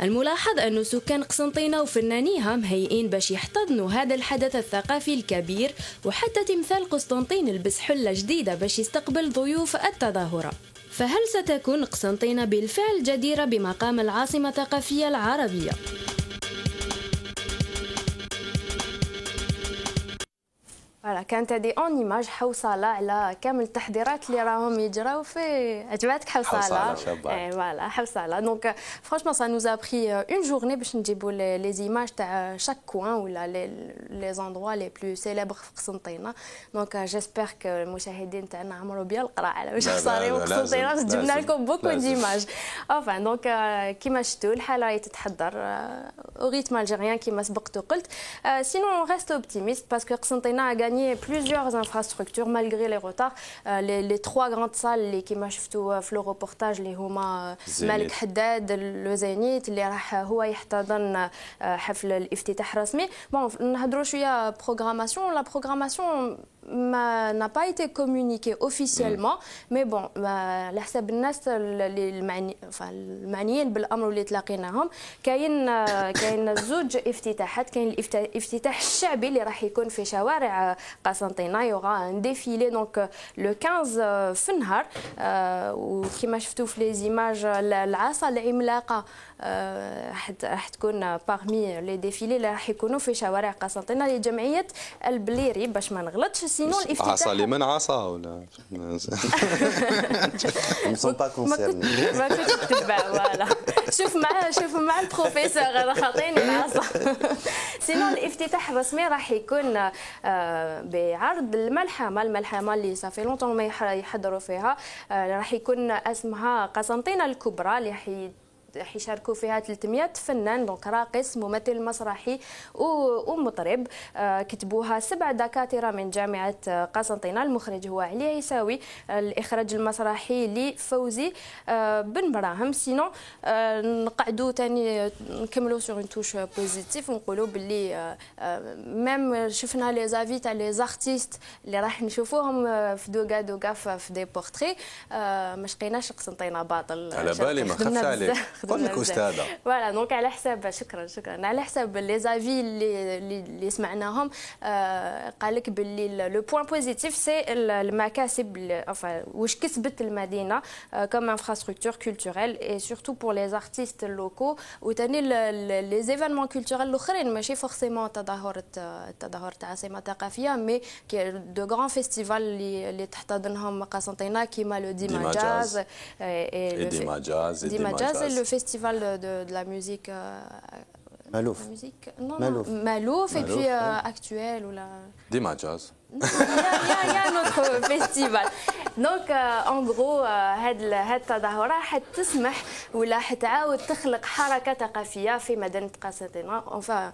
الملاحظ أن سكان قسنطينة وفنانيها مهيئين باش يحتضنوا هذا الحدث الثقافي الكبير، وحتى تمثال قسطنطين لبس حلة جديدة باش يستقبل ضيوف التظاهرة. فهل ستكون قسنطينة بالفعل جديرة بمقام العاصمة الثقافية العربية؟ فوالا كانت هذه اون ايماج حوصله على كامل التحضيرات اللي راهم يجراو في عجباتك حوصله فوالا حوصله دونك فرانشمون سا نوز ا بري اون جورني باش نجيبوا لي زيماج تاع شاك كوان ولا لي زوندروا لي بلو سيليبر في قسنطينه دونك جيسبر كو المشاهدين تاعنا عمروا بيا القراءه باش صاروا قسنطينه جبنا لكم بوكو ديماج enfin دونك كيما شفتوا الحاله راهي تتحضر او ريتم الجيريان كيما سبقت وقلت سينون اون ريست اوبتيميست باسكو قسنطينه plusieurs infrastructures malgré les retards. Les 3 grandes salles qui m'a شفتوا في le reportage اللي هما ملك حداد لو زينيت اللي راح هو يحتضن حفل الافتتاح الرسمي. بون نهضروا شويه بروغراماسيون. لا بروغراماسيون n'a pas été communiqué officiellement mais bon على حساب الناس المعنيين بالامر اللي تلاقيناهم كاين زوج افتتاحات. كاين الافتتاح الشعبي اللي راح يكون في شوارع قسنطينه يوغا ان ديفيلي دونك لو 15 في النهار وكما شفتوا في لي زيماج العصا العملاقه راح تكون باغمي لي ديفيلي اللي راح يكونوا في شوارع قسنطينه لجمعيه البليري باش ما نغلطش سينو الافتتاح عصا لمن عصا ولا ما كنتش تتبع فوالا شوف مع البروفيسور هذا خاطيني العصا سينو الافتتاح الرسمي راح يكون بعرض الملحمه اللي صافي لونطون ما يحضروا فيها راح يكون اسمها قسنطينه الكبرى اللي حيشاركوا فيها 300 فنان دونك راقص ممثل مسرحي ومطرب. كتبوها 7 دكاتره من جامعه قسنطينه. المخرج هو علي عيساوي، الاخراج المسرحي لفوزي بن براهم. سينو نقعدوا ثاني نكملوا سور اون توش بوزيتيف ونقولوا باللي ميم شفنا لي زافي تاع لي زارتيست اللي راح نشوفوهم في دوكا في دي بورتري ما شقيناش قسنطينه باطل على بالي ما خفت عليك قول لك استاذه فوالا دونك على حساب شكرا على حساب لي زافي اللي سمعناهم قال لك باللي لو بوين بوزيتيف سي المكاسب واش كسبت المدينه كوم انفراستركتور كولتوريل اي سورتو بور لي زارتيست لوكو وثاني لي زيفينمون كولتوريل الاخرين ماشي فورسيمون تظاهر تاع عاصمه ثقافيه مي دو غران فيستيفال اللي تحتضنهم قسنطينه كيما لو ديما جاز ديما جاز le festival de la musique Malouf. La musique non, Malouf et puis actuel ou la Dima Jazz. Il y a un autre festival. Donc en gros هاد التظاهرة حتسمح ولا حتعاود تخلق حركة ثقافية في مدينة قسنطينة. Enfin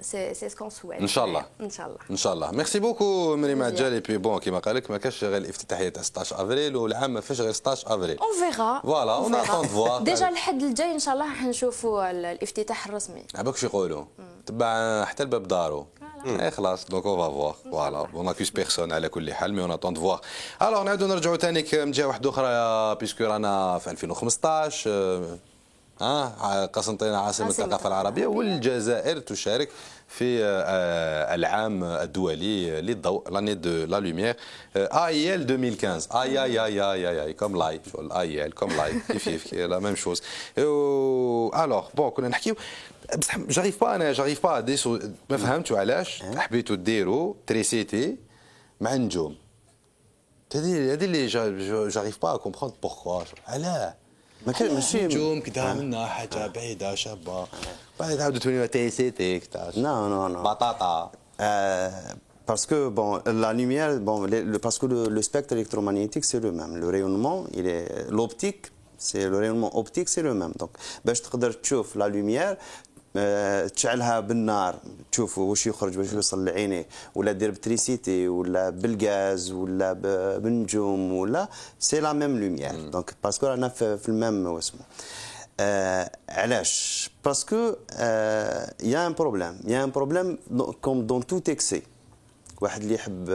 c'est ce qu'on souhaite. Inch'Allah. Inch'Allah. Inch'Allah. Merci beaucoup مريم عجال. Et puis bon كما قال لك ما كانش غير الافتتاحيه تاع 16 افريل والعام ما فيش غير 16 افريل. On verra. Voilà, on attend de voir. ديجا الحد الجاي ان شاء الله حنشوفوا الافتتاح الرسمي. عباك شو يقولوا؟ تبع حتى الباب دارو. اي خلاص دونك اون فا فوار فوالا اون اكوز بيرسون على كل حال مي اون اتون فوار. الوغ نعاودو نرجعوا ثاني من جهه واحده اخرى بيسكو رانا في 2015 قسنطينه عاصمه الثقافه العربيه والجزائر تشارك في العام الدولي للضوء لاني دو لا لوميير AIL 2015 اي اي اي اي اي كوم لاي شغل AIL كوم لاي كيف لا ميم شوز. الوغ بون كنا نحكيو بصح جاريف با ديسو ما فهمتوا علاش حبيتوا ديروا تريسيتي مع النجوم. هذه اللي جاريف با كومبروند بوركوا علاه ما كان ماشي نجوم كدا منا حاجه بعيده شابه بعد عاودوا تولي تريسيتي نو نو نو بطاطا. Parce que bon, la lumière, bon, parce que le spectre électromagnétique c'est le même, le rayonnement, l'optique, c'est le rayonnement optique c'est le même. Donc, باش تقدر تشوف la lumière تشعلها بالنار تشوفوا واش يخرج باش يوصل لعينيه ولا دير بتريسيتي ولا بالغاز ولا بالنجوم ولا سي لا ميم لوميير دونك باسكو رانا في الميم واسمه علاش باسكو يا ان بروبليم كوم دون تو اكسي واحد اللي يحب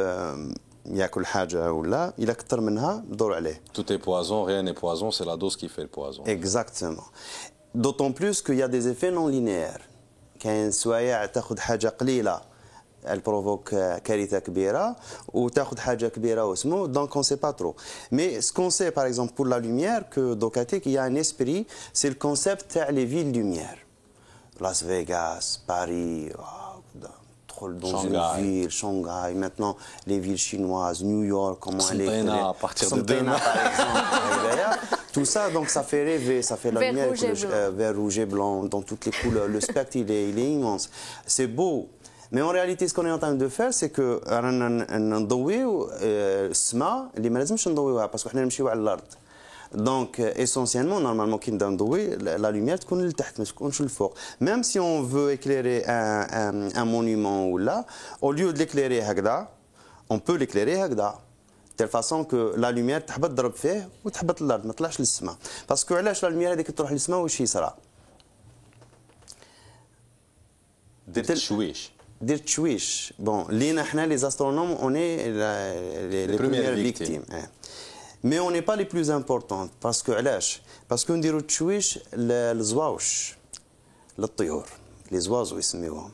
ياكل حاجه ولا الا كثر منها دور عليه tout est poison rien n'est poison c'est la dose qui fait le poison. Exactement. D'autant plus qu'il y a des effets non linéaires. كاين سوايع تاخذ حاجه قليله elle provoque كارثه كبيره وتاخذ حاجه كبيره واسمه donc on sait pas trop. Mais ce qu'on sait par exemple pour la lumière que Docatic il y a un esprit, c'est le concept تاع les villes lumière. Las Vegas, Paris, dans Shanghai. une ville, Shanghai, maintenant les villes chinoises, New York, comment elle est. À partir de demain. Par exemple. Tout ça, donc ça fait rêver, ça fait la lumière, vert, rouge et blanc, dans toutes les couleurs. Le spectre, il est immense. C'est beau. Mais en réalité, ce qu'on est en train de faire, c'est que نضويو السماء اللي ما لازمش نضويوها باسكو حنا نمشيو على الارض. Donc, essentiellement, normalement, كي نبداو نضوي la lumière تكون لتحت ما تكونش للفوق. Même si on veut éclairer un monument ou là, au lieu de l'éclairer هكذا, on peut l'éclairer هكذا. De telle façon que la lumière تحبط تضرب فيه وتحبط للارض ما تطلعش للسماء. باسكو علاش la lumière هذيك تروح للسماء واش يصرى؟ درت تشويش. دير تشويش. بون لينا حنا لي زاسترونوم اون لي بروميير فيكتيم. Mais on n'est pas les plus importantes parce que علاش؟ باسكو نديروا التشويش للزواوش للطيور لي زوازو يسميوهم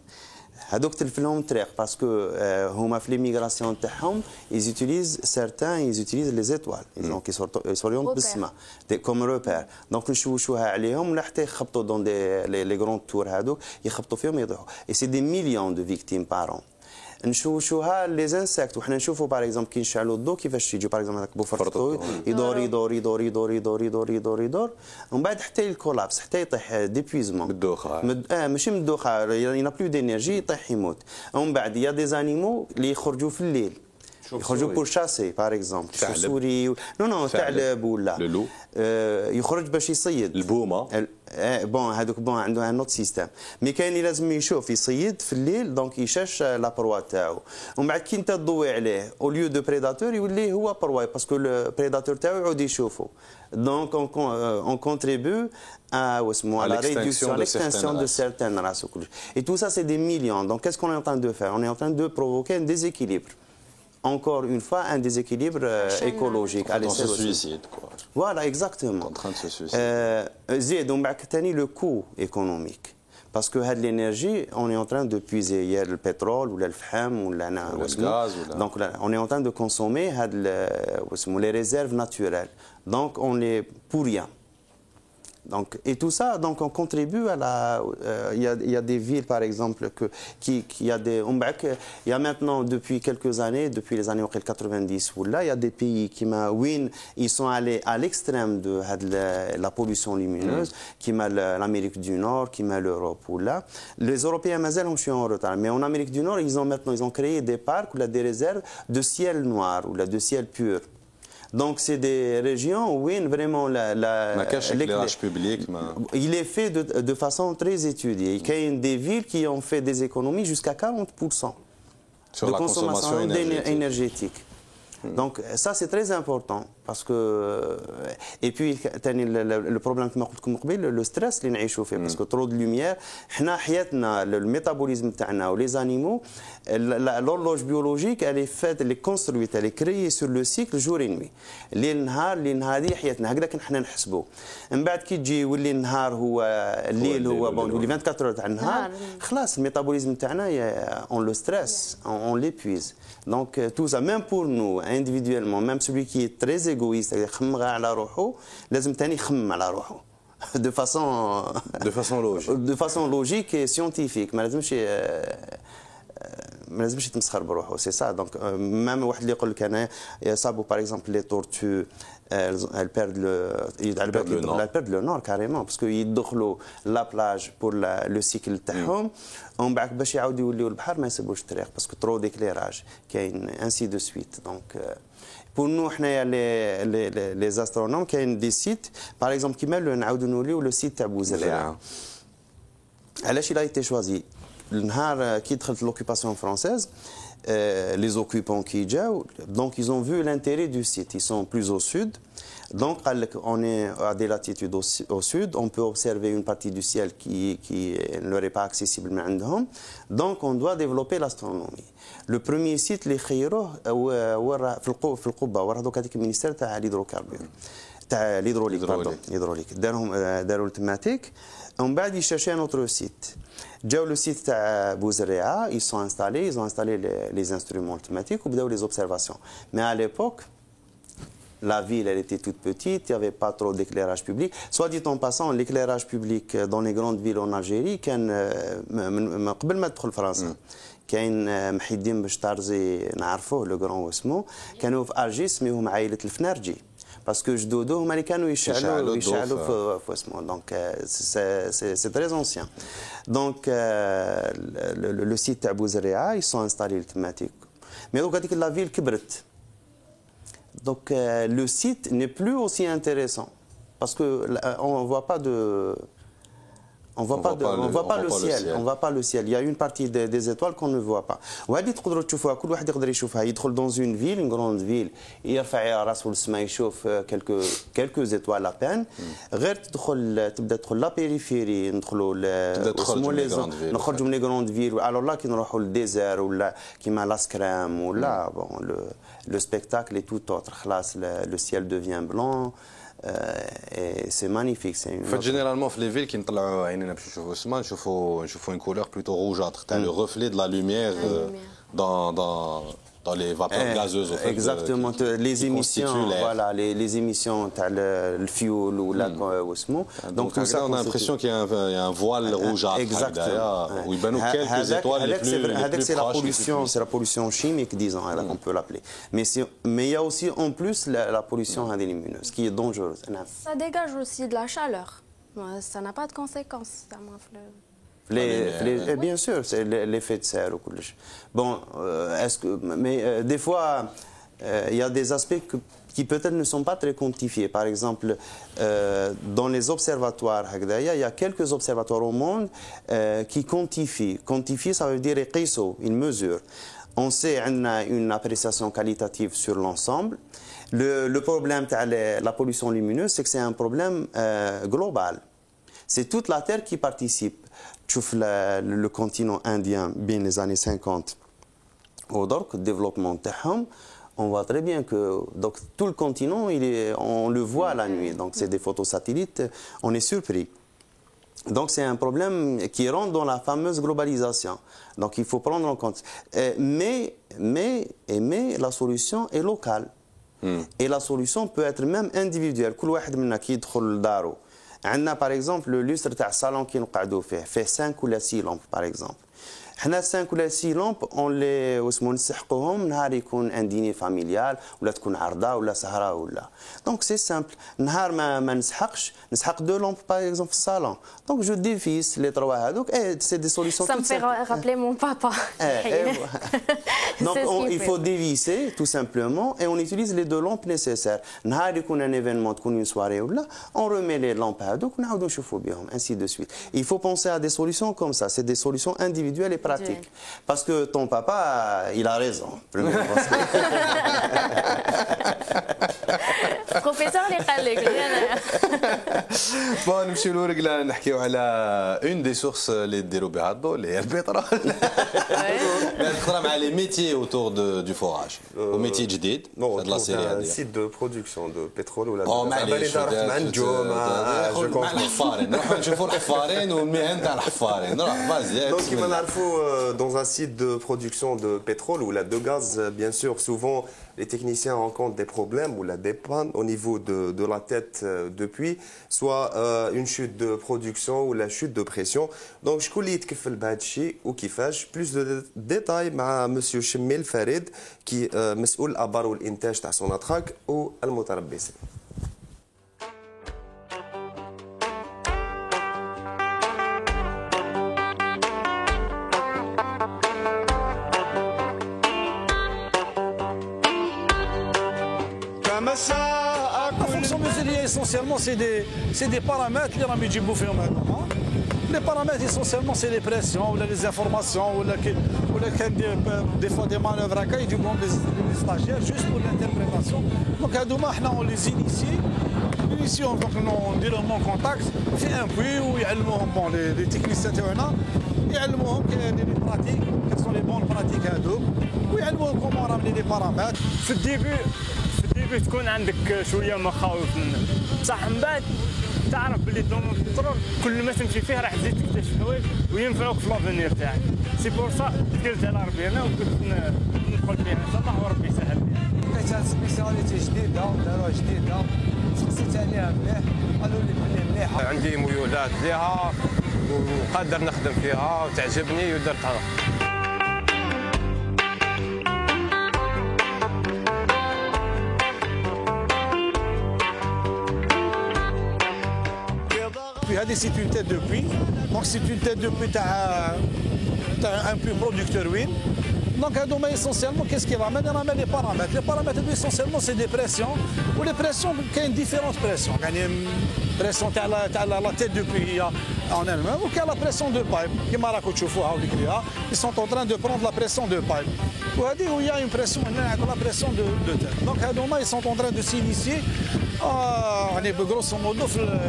هذوك تلفلهم الطريق باسكو هما في لي ميغراسيون تاعهم ils utilisent les étoiles donc ils s'orientent بالسماء comme repère donc نشوشوها عليهم ولا حتى يخبطوا دون لي غروند تور هذوك يخبطوا فيهم يضيعوا et c'est des millions de victimes par an. نشوشوها لي زانسيكت وحنا نشوفوا باغ اكزومبل كي نشعلوا الضو كيفاش يجي باغ اكزومبل هذاك بوفرطو يدور يدور يدور يدور يدور يدور يدور يدور ومن بعد حتى الكولابس حتى يطيح ديبويزمون بالدوخه ماشي من الدوخه ينا بلو دينيرجي يطيح يموت ومن بعد يا دي زانيمو اللي يخرجوا في الليل يخرجوا بور شاسي باغ اكزومبل سوري نو ثعلب ولا لولو يخرج باش يصيد البومه بون هذوك بون عنده ان نوت سيستم مي كاين اللي لازم يشوف يصيد في الليل دونك يشاش لا بروا تاعو ومن بعد كي انت تضوي عليه او ليو دو بريداتور يولي هو بروا باسكو البريداتور تاعو يعود يشوفه دونك اون كونتريبيو à la réduction, à l'extinction de certaines races. Et tout ça, c'est des millions. Donc, qu'est-ce qu'on est en train de faire? On est en train de provoquer un déséquilibre. Encore une fois, un déséquilibre écologique. On se suicide, quoi. Voilà, exactement. En train de se suicider. Donc, le coût économique. Parce que l'énergie, on est en train de puiser. Il y a le pétrole, ou le fham, ou le gaz. Donc, on est en train de consommer les réserves naturelles. Donc, on est pour rien. Donc, et tout ça, donc, on contribue à la. Il y a des villes, par exemple, il y a maintenant, depuis quelques années, depuis les années 90, où là, il y a des pays qui ils sont allés à l'extrême de la pollution lumineuse, qui m'a l'Amérique du Nord, qui m'a l'Europe, où là. Les Européens, ils sont en retard. Mais en Amérique du Nord, ils ont créé des parcs ou là, des réserves de ciel noir ou là, de ciel pur. Donc c'est des régions où vraiment l'éclairage public. Il est fait de façon très étudiée. Il y a des villes qui ont fait des économies jusqu'à 40% sur de la consommation énergétique. Donc ça c'est très important parce que et puis le problème كما قلت لكم قبيل le stress اللي نعيشوا فيه parce que trop de lumière حنا حياتنا الميتابوليزم تاعنا ولي زانيمو l'horloge biologique elle est faite elle est construite elle est créée sur le cycle jour et nuit الليل نهار هذه حياتنا هكذا حنا نحسبوا من بعد كي تجي يولي النهار هو الليل هو بون يولي 24 تاع النهار خلاص الميتابوليزم تاعنا on le stresse on l'épuise donc tout ça même pour nous individuellement même celui qui est très égoïste يخمم غير على روحه لازم ثاني يخمم على روحه de façon logique et scientifique ما لازمش يتمسخر بروحه سي سا دونك ميم واحد اللي يقول لك انا يصابوا باغ اكزومبل لي تورتو elles perdent le nord carrément parce que يدخلوا لا بلاج pour le cycle تاعهم ومن بعد باش يعاودوا يوليوا البحر ما يسبوش الطريق parce que trop d'éclairage كاين ainsi de suite donc pour nous حنايا les astronomes كاين دي سيت par exemple كيما نعاودوا نوليو لو سيت تاع بوزريعه علاش il a été choisi النهار كي دخلت l'occupation française les occupants qui جاو donc ils ont vu l'intérêt du site ils sont plus au sud donc on est à des latitudes au sud on peut observer une partie du ciel qui ne leur est pas accessible من عندهم donc on doit développer l'astronomie le premier site اللي خيروه في القبه وراه دوك هذيك المينيستير تاع الهيدروكاربور تاع الهيدروليك داروا التماتيك ومن بعد يشاشي نوتر سيت جاو لو سيت تاع بوزريعه ils sont installés ils ont installé les instruments automatiques وبداو les observations mais à l'époque la ville elle était toute petite il n'y avait pas trop d'éclairage public soit dit en passant l'éclairage public dans les grandes villes en Algérie كان قبل ما تدخل فرنسا كاين محي الدين بشتارزي نعرفوه لو غران واسمو كانوا في ارجي سميوهم عائله الفنارجي باسكو جدودو هما اللي كانوا يشعلوا في اسمه دونك سي تري انسيان دونك لو سيت تاع بوزريعه ils sont installés thématique mais donc هذيك لا فيل كبرت donc le site n'est plus aussi intéressant parce que on voit pas le ciel. Il y a une partie des étoiles qu'on ne voit pas. وهذه تقدروا تشوفوها كل واحد يقدر يشوفها يدخل dans une ville une grande ville يرفع راسه للسماء يشوف quelques étoiles à peine غير تبدا تدخل لا بيريفيري ندخلوا نخرجوا من لي غروند فيل alors là كي نروحوا للديزير ولا كيما لاسكرام ولا bon le spectacle est tout autre خلاص le ciel devient blanc et c'est magnifique c'est généralement في les villes qui نطلعوا عينينا باش نشوفوا السماء نشوفوا une couleur plutôt rougeâtre تاع le reflet de la lumière dans les vapeurs gazeuses au fait exactement les émissions voilà les émissions تاع الفيول ولا واسمو donc tout ça on a l'impression qu'il y a un voile rougeâtre derrière où il y a quelques étoiles les plus proches c'est la pollution chimique disons on peut l'appeler mais il y a aussi en plus la pollution lumineuse qui est dangereuse ça dégage aussi de la chaleur ça n'a pas de conséquences bien sûr, c'est l'effet de serre ou quoi. Bon, mais des fois, il y a des aspects qui peut-être ne sont pas très quantifiés. Par exemple, dans les observatoires, il y a quelques observatoires au monde qui quantifient. Quantifier, ça veut dire une mesure. On sait qu'on a une appréciation qualitative sur l'ensemble. Le problème de la pollution lumineuse, c'est que c'est un problème global. C'est toute la Terre qui participe. تشوف le continent indien بين les années 50 ودرك développement تاعهم on voit très bien que donc tout le continent on le voit la nuit donc c'est des photos satellites on est surpris donc c'est un problème qui rentre dans la fameuse globalisation donc il faut prendre en compte mais la solution est locale et la solution peut être même individuelle كل واحد منا كي يدخل لدارو عندنا par exemple le lustre تاع الصالون كي نقعدوا فيه 5 ولا 6 lampes par exemple حنا 5 ولا 6 لامب اون لي واسمو نسحقوهم نهار يكون ان ديني فاميليال ولا تكون عرضه ولا سهره ولا دونك سي سامبل نهار ما نسحقش نسحق 2 لامب باغ اكزومبل في الصالون دونك جو ديفيس لي 3 هذوك سي دي سوليسيون Ça me fait rappeler mon papa. Donc il faut dévisser tout simplement et on utilise les 2 lampes nécessaires. نهار يكون un événement تكون une soirée ولا on remet les lampes هذوك ونعاودوا نشوفوا بهم ainsi de suite. Il faut penser à des solutions comme ça, c'est des solutions individuelles et pratiques. Parce que ton papa il a raison. Professeur اللي قال لك بون نمشيو لورقلا نحكيو على اون دي سورس اللي ديروا بها الضوء اللي هي البترول. نهضروا مع لي ميتيي اوتور دو فوراج وميتيي جديد هاد لا سيري هذه. سيت دو برودكسيون دو بترول ولا معليش مع النجوم مع الحفارين نروحوا نشوفوا الحفارين والمهن تاع الحفارين نروح فازي. Donc كيما نعرفوا dans un site de production de pétrole ou de gaz bien sûr souvent les techniciens rencontrent des problèmes ou des pannes au niveau de la tête de puits, soit une chute de production ou la chute de pression. Donc je vais يتكفل بهذا الشيء وكيفاش plus de détails مع monsieur شميل فريد qui مسؤول الابار والانتاج تاع سوناتراك والمتربصين. La fonction mesurée essentiellement c'est des paramètres اللي راهم يجيبوا فيهم هذوما. Les paramètres essentiellement c'est les pressions ou les informations ou des fois des manœuvres هكا يجيبوهم les stagiaires juste pour l'interprétation. Donc هذوما احنا on les initie. L'initiation donc نديرهم en contact في un puits ويعلموهم bon les techniciens تاعنا يعلموهم لي براتيك quelles sont les bonnes pratiques هذوك ويعلموهم comment ramener les paramètres. في الديبي تكون عندك شويه مخاوف منه صح من بعد تعرف باللي دوم البترول كل ما تمشي فيه راح تزيد تكتشف حوايج وينفعوك في لافونير تاعك سي بور سا تكلت على ربي انا وكنت ندخل فيها ان شاء الله وربي يسهل فيها. كانت سبيسياليتي جديده داروها جديده سقسيت عليها مليح قالوا لي بلي مليحه. عندي ميولات ليها وقادر نخدم فيها وتعجبني ودرتها. هذه سي اون تيت دو بوي دونك سي اون تيت دو بوي تاع ان بوي برودكتور وين دونك هذوما ايسونسيالمون كيس كي رامن لي بارامتر ايسونسيالمون سي دي بريسيون ولي بريسيون كاين ديفيرونت بريسيون يعني بريسيون تاع لا تيت دو بوي هي en elle-même وكاين لا بريسيون دو بايب كيما راكم تشوفوها وليكريها ils sont en train de prendre la pression de pipe وهذه وهي اون بريسيون هنا عندنا لا بريسيون دو تيت دونك هذوما ils sont en train de s'initier يعني بغروسو مودو في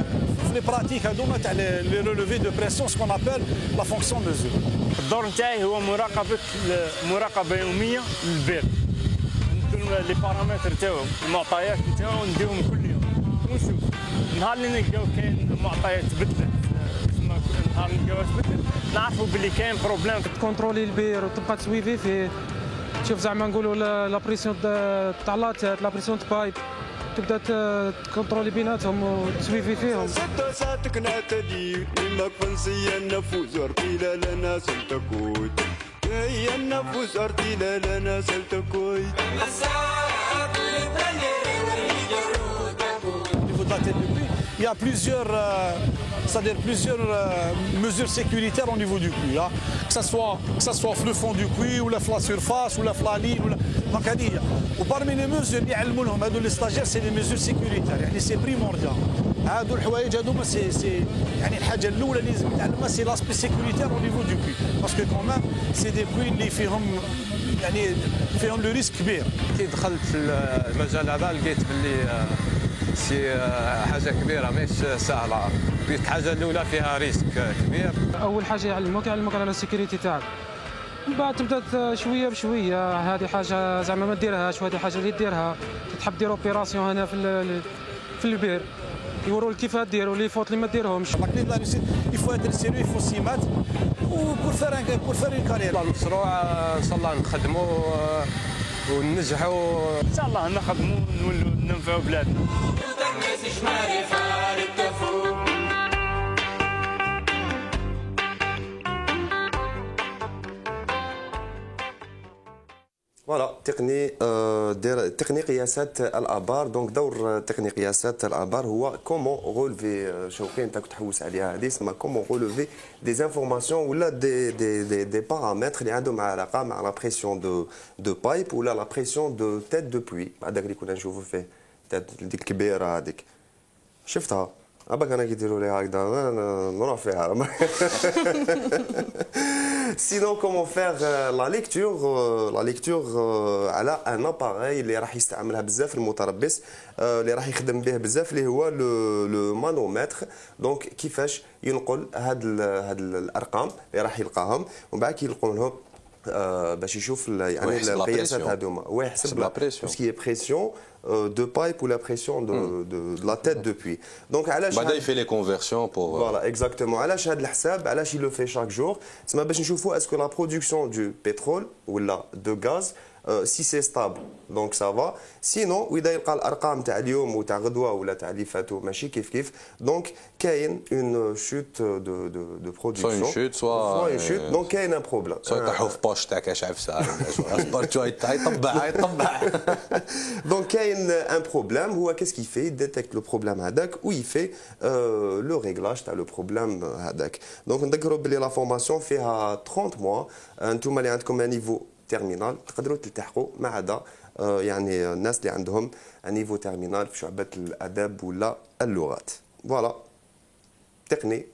les pratiques هذوما تاع لي ريلوفي دو بريسيون سكون ابل لا فونكسيون ميزور. الدور نتاعي هو مراقبه يوميه للبير لي بارامتر تاعو المعطيات نتاعو نديرهم كل يوم ونشوف نهار اللي نلقاو كاين معطيات تبدلت نهار نلقاوها تبدلت نعرفوا باللي كاين بروبليم. تكونترولي البير وتبقى تسويفي فيه تشوف زعما نقولوا لا بريسيون تاع لاتات لا بريسيون بايب تبدا تكونترولي بيناتهم وتسويفي فيهم. Il y a plusieurs, c'est-à-dire plusieurs mesures sécuritaires au niveau du puits, hein. Que ça soit le fond du puits ou la surface ou la ligne. Donc parmi les mesures اللي يعلموا لهم هذو les stagiaires c'est les mesures sécuritaires يعني c'est primordial. هذو الحوايج هذوما سي يعني الحاجه الاولى اللي لازم تعلمها سي لاسبي سيكوريتير au niveau du puits parce que quand même c'est des puits اللي فيهم يعني فيهم لو ريسك كبير. كي دخلت في المجال هذا لقيت باللي سي حاجه كبيره ماهيش سهله. الحاجه الاولى فيها ريسك كبير. اول حاجه يعلموك على السيكوريتي تاعك من بعد تبدا شويه بشويه هذه حاجه زعما ما ديرهاش وهذه حاجه اللي ديرها تحب دير اوبيراسيون هنا في البير يوروا كيف ديروا لي فوت اللي ما ديرهمش. il faut être sérieux il faut s'y mettre pour faire une carrière. المشروع ان شاء الله نخدموا وننجحوا ان شاء الله نخدموا ونولوا ننفعوا بلادنا. فوالا تقني قياسات الابار. دونك دور تقني قياسات الابار هو كومون رولفي شوقي انت كنت تحوس عليها هذه اسمها كومون رولفي دي زانفورماسيون ولا دي بارامتر اللي عندهم علاقه مع لا بريسيون دو بايب ولا لا بريسيون دو تيت دو بوي. هذاك اللي كنا نشوفوا فيه ديك الكبيره هذيك شفتها اباك انا كيديروا لي هكذا نروح فيها. Sinon, comment faire la lecture على un appareil اللي راح يستعملها بزاف المتربص اللي راح يخدم به بزاف اللي هو لو مانومتر. دونك كيفاش ينقل هاد الارقام اللي راح يلقاهم ومن بعد كيلقوا لهم باش يشوف يعني القياسات هذوما ويحسب لا بريسيون de pipe ou la pression de la tête de puits. Donc il fait les conversions pour voilà exactement. علاش هذا الحساب علاش il le fait chaque jour تسمى باش نشوفوا est-ce que la production du pétrole ou de gaz si c'est stable donc ça va. sinon واذا يلقى الارقام تاع اليوم وتاع غدوه ولا تاع اللي فاتوا ماشي كيف دونك كاين une chute de production soit une chute donc كاين un problème soit يطيحوا في بوش تاع كاش عفسه اصبر شويه يطبع donc كاين un problème هو qu'est-ce qu'il fait il détecte le problème هذاك و il fait le réglage تاع le problème هذاك. donc نذكروا بلي لا فورماسيون فيها 30 mois. انتم اللي عندكم un niveau تيرمينال تقدروا تلتحقوا ما عدا يعني الناس اللي عندهم نيفو تيرمينال في شعبة الاداب ولا اللغات. فوالا تقني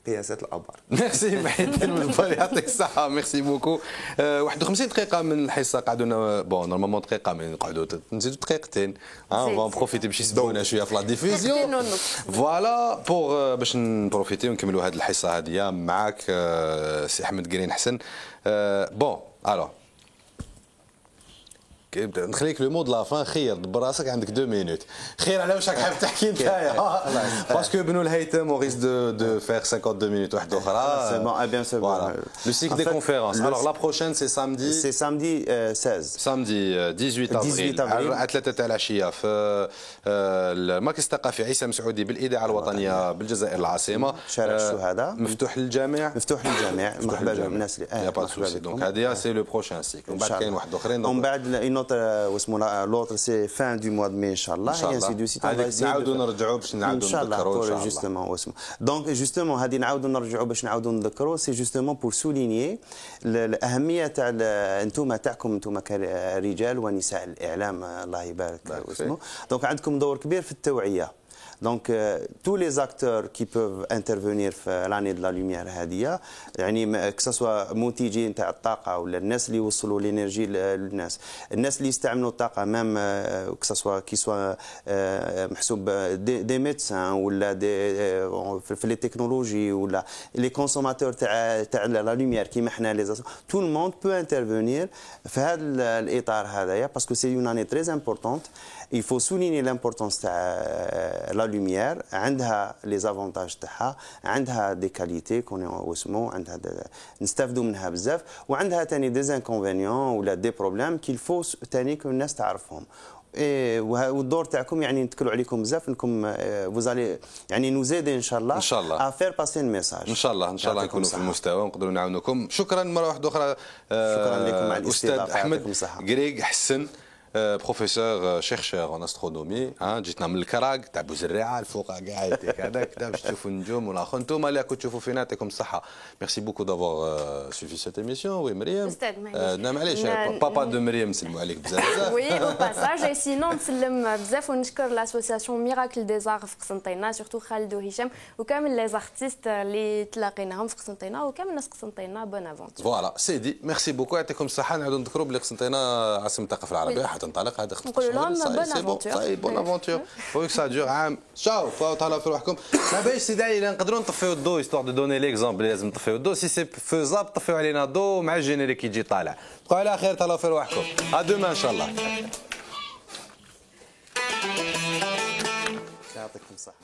قياسات الابار. ميرسي محيط المجبر يعطيك الصحة. ميرسي بوكو. 51 دقيقة من الحصة قعدونا بون نورمالمون دقيقة من نقعدوا نزيدوا دقيقتين. فون بروفيتي باش يسبقونا شوية في لا ديفيزيون. فوالا بور باش نبروفيتي ونكملوا هذه الحصة هذه معاك سي أحمد قرين حسن. بون الو نخليك لو مود لا فان. خير دبر راسك عندك 2 مينوت. خير على واش راك حاب تحكي نتايا باسكو بنو الهيثم اون ريس دو فير 52 مينوت واحده اخرى. سي بون بيان سور فوالا لو سيكل دي كونفيرونس. الوغ لا بروشين سي سامدي 16 سامدي 18 افريل على 3 تاع العشيه في المركز الثقافي عيسى مسعودي بالاذاعه الوطنيه بالجزائر العاصمه. شارع الشهداء مفتوح للجميع. مرحبا بالناس اللي دونك هذه سي لو بروشين سيكل. ومن بعد كاين واحد اخرين ومن بعد l'autre c'est fin du mois de mai inchallah et ainsi de suite. نعاودوا نرجعوا باش نعاودوا نذكروا ان شاء الله. دونك جوستومون هذه نعاودوا نرجعوا باش نعاودوا نذكروا سي جوستومون بور سولينيي الاهميه تاع انتم تاعكم انتم كرجال ونساء الاعلام الله يبارك واسمه. دونك عندكم دور كبير في التوعيه. Donc tous les acteurs qui peuvent intervenir في l'année de la lumière هذه يعني كسوا منتجين تاع الطاقه ولا الناس اللي يوصلوا الانرجي للناس الناس اللي يستعملوا الطاقه مام كسوا كي سوا محسوب دي ميدسان ولا في لي تكنولوجي ولا لي كونسوماتور تاع لا لوميير كيما حنا لي تو الموند بو انترفونير في هذا الاطار هذايا باسكو سي اون اني تري امبورطونت. Il faut souligner l'importance de la lumière. عندها les avantages تاعها عندها des qualités qu'on اسمه عندها نستافدوا منها بزاف وعندها ثاني des inconvénients ولا des problèmes qu'il faut ثاني كل الناس تعرفهم. والدور تاعكم يعني نتكلوا عليكم بزاف انكم فوزالي يعني نوزيدي ان شاء الله افير باسي الميساج ان شاء الله نكونوا في المستوى ونقدروا نعاونكم. شكرا مره واحده اخرى. شكرا لكم على استاذ احمد قريق حسن بروفيسور شيرشور ان استرونومي. جيتنا من الكراك تاع بوزريعه الفوق كاع هذاك باش تشوفوا النجوم والاخر. انتم اللي راكم تشوفوا فينا يعطيكم الصحه. ميرسي بوكو دافوار سوفي سيت ايميسيون. وي مريم استاذ معليش بابا دو مريم نسلموا عليك بزاف. وي او باساج سينون نسلم بزاف ونشكر لاسوسياسيون ميراكل دي زار في قسنطينه سورتو خالد وهشام وكامل لي زارتيست اللي تلاقيناهم في قسنطينه وكامل ناس قسنطينه بون افونتور. فوالا سيدي ميرسي بوكو يعطيكم الصحه. نعاودوا نذكروا بلي قسنطينه عاصمه الثقافه العربيه تنطلق هذا نقول لهم بون افونتور. طيب بون افونتور ويك سا دور عام. شاو تهلاو في روحكم. ما باش سيدي علي نقدروا نطفيو الضو هيستوار دو دوني ليكزومبل لازم نطفيو الضو سي سي فوزاب طفيو علينا الضو مع الجينيريك يجي طالع. بقوا على خير تهلاو في روحكم. ا دوما ان شاء الله. يعطيكم الصحه.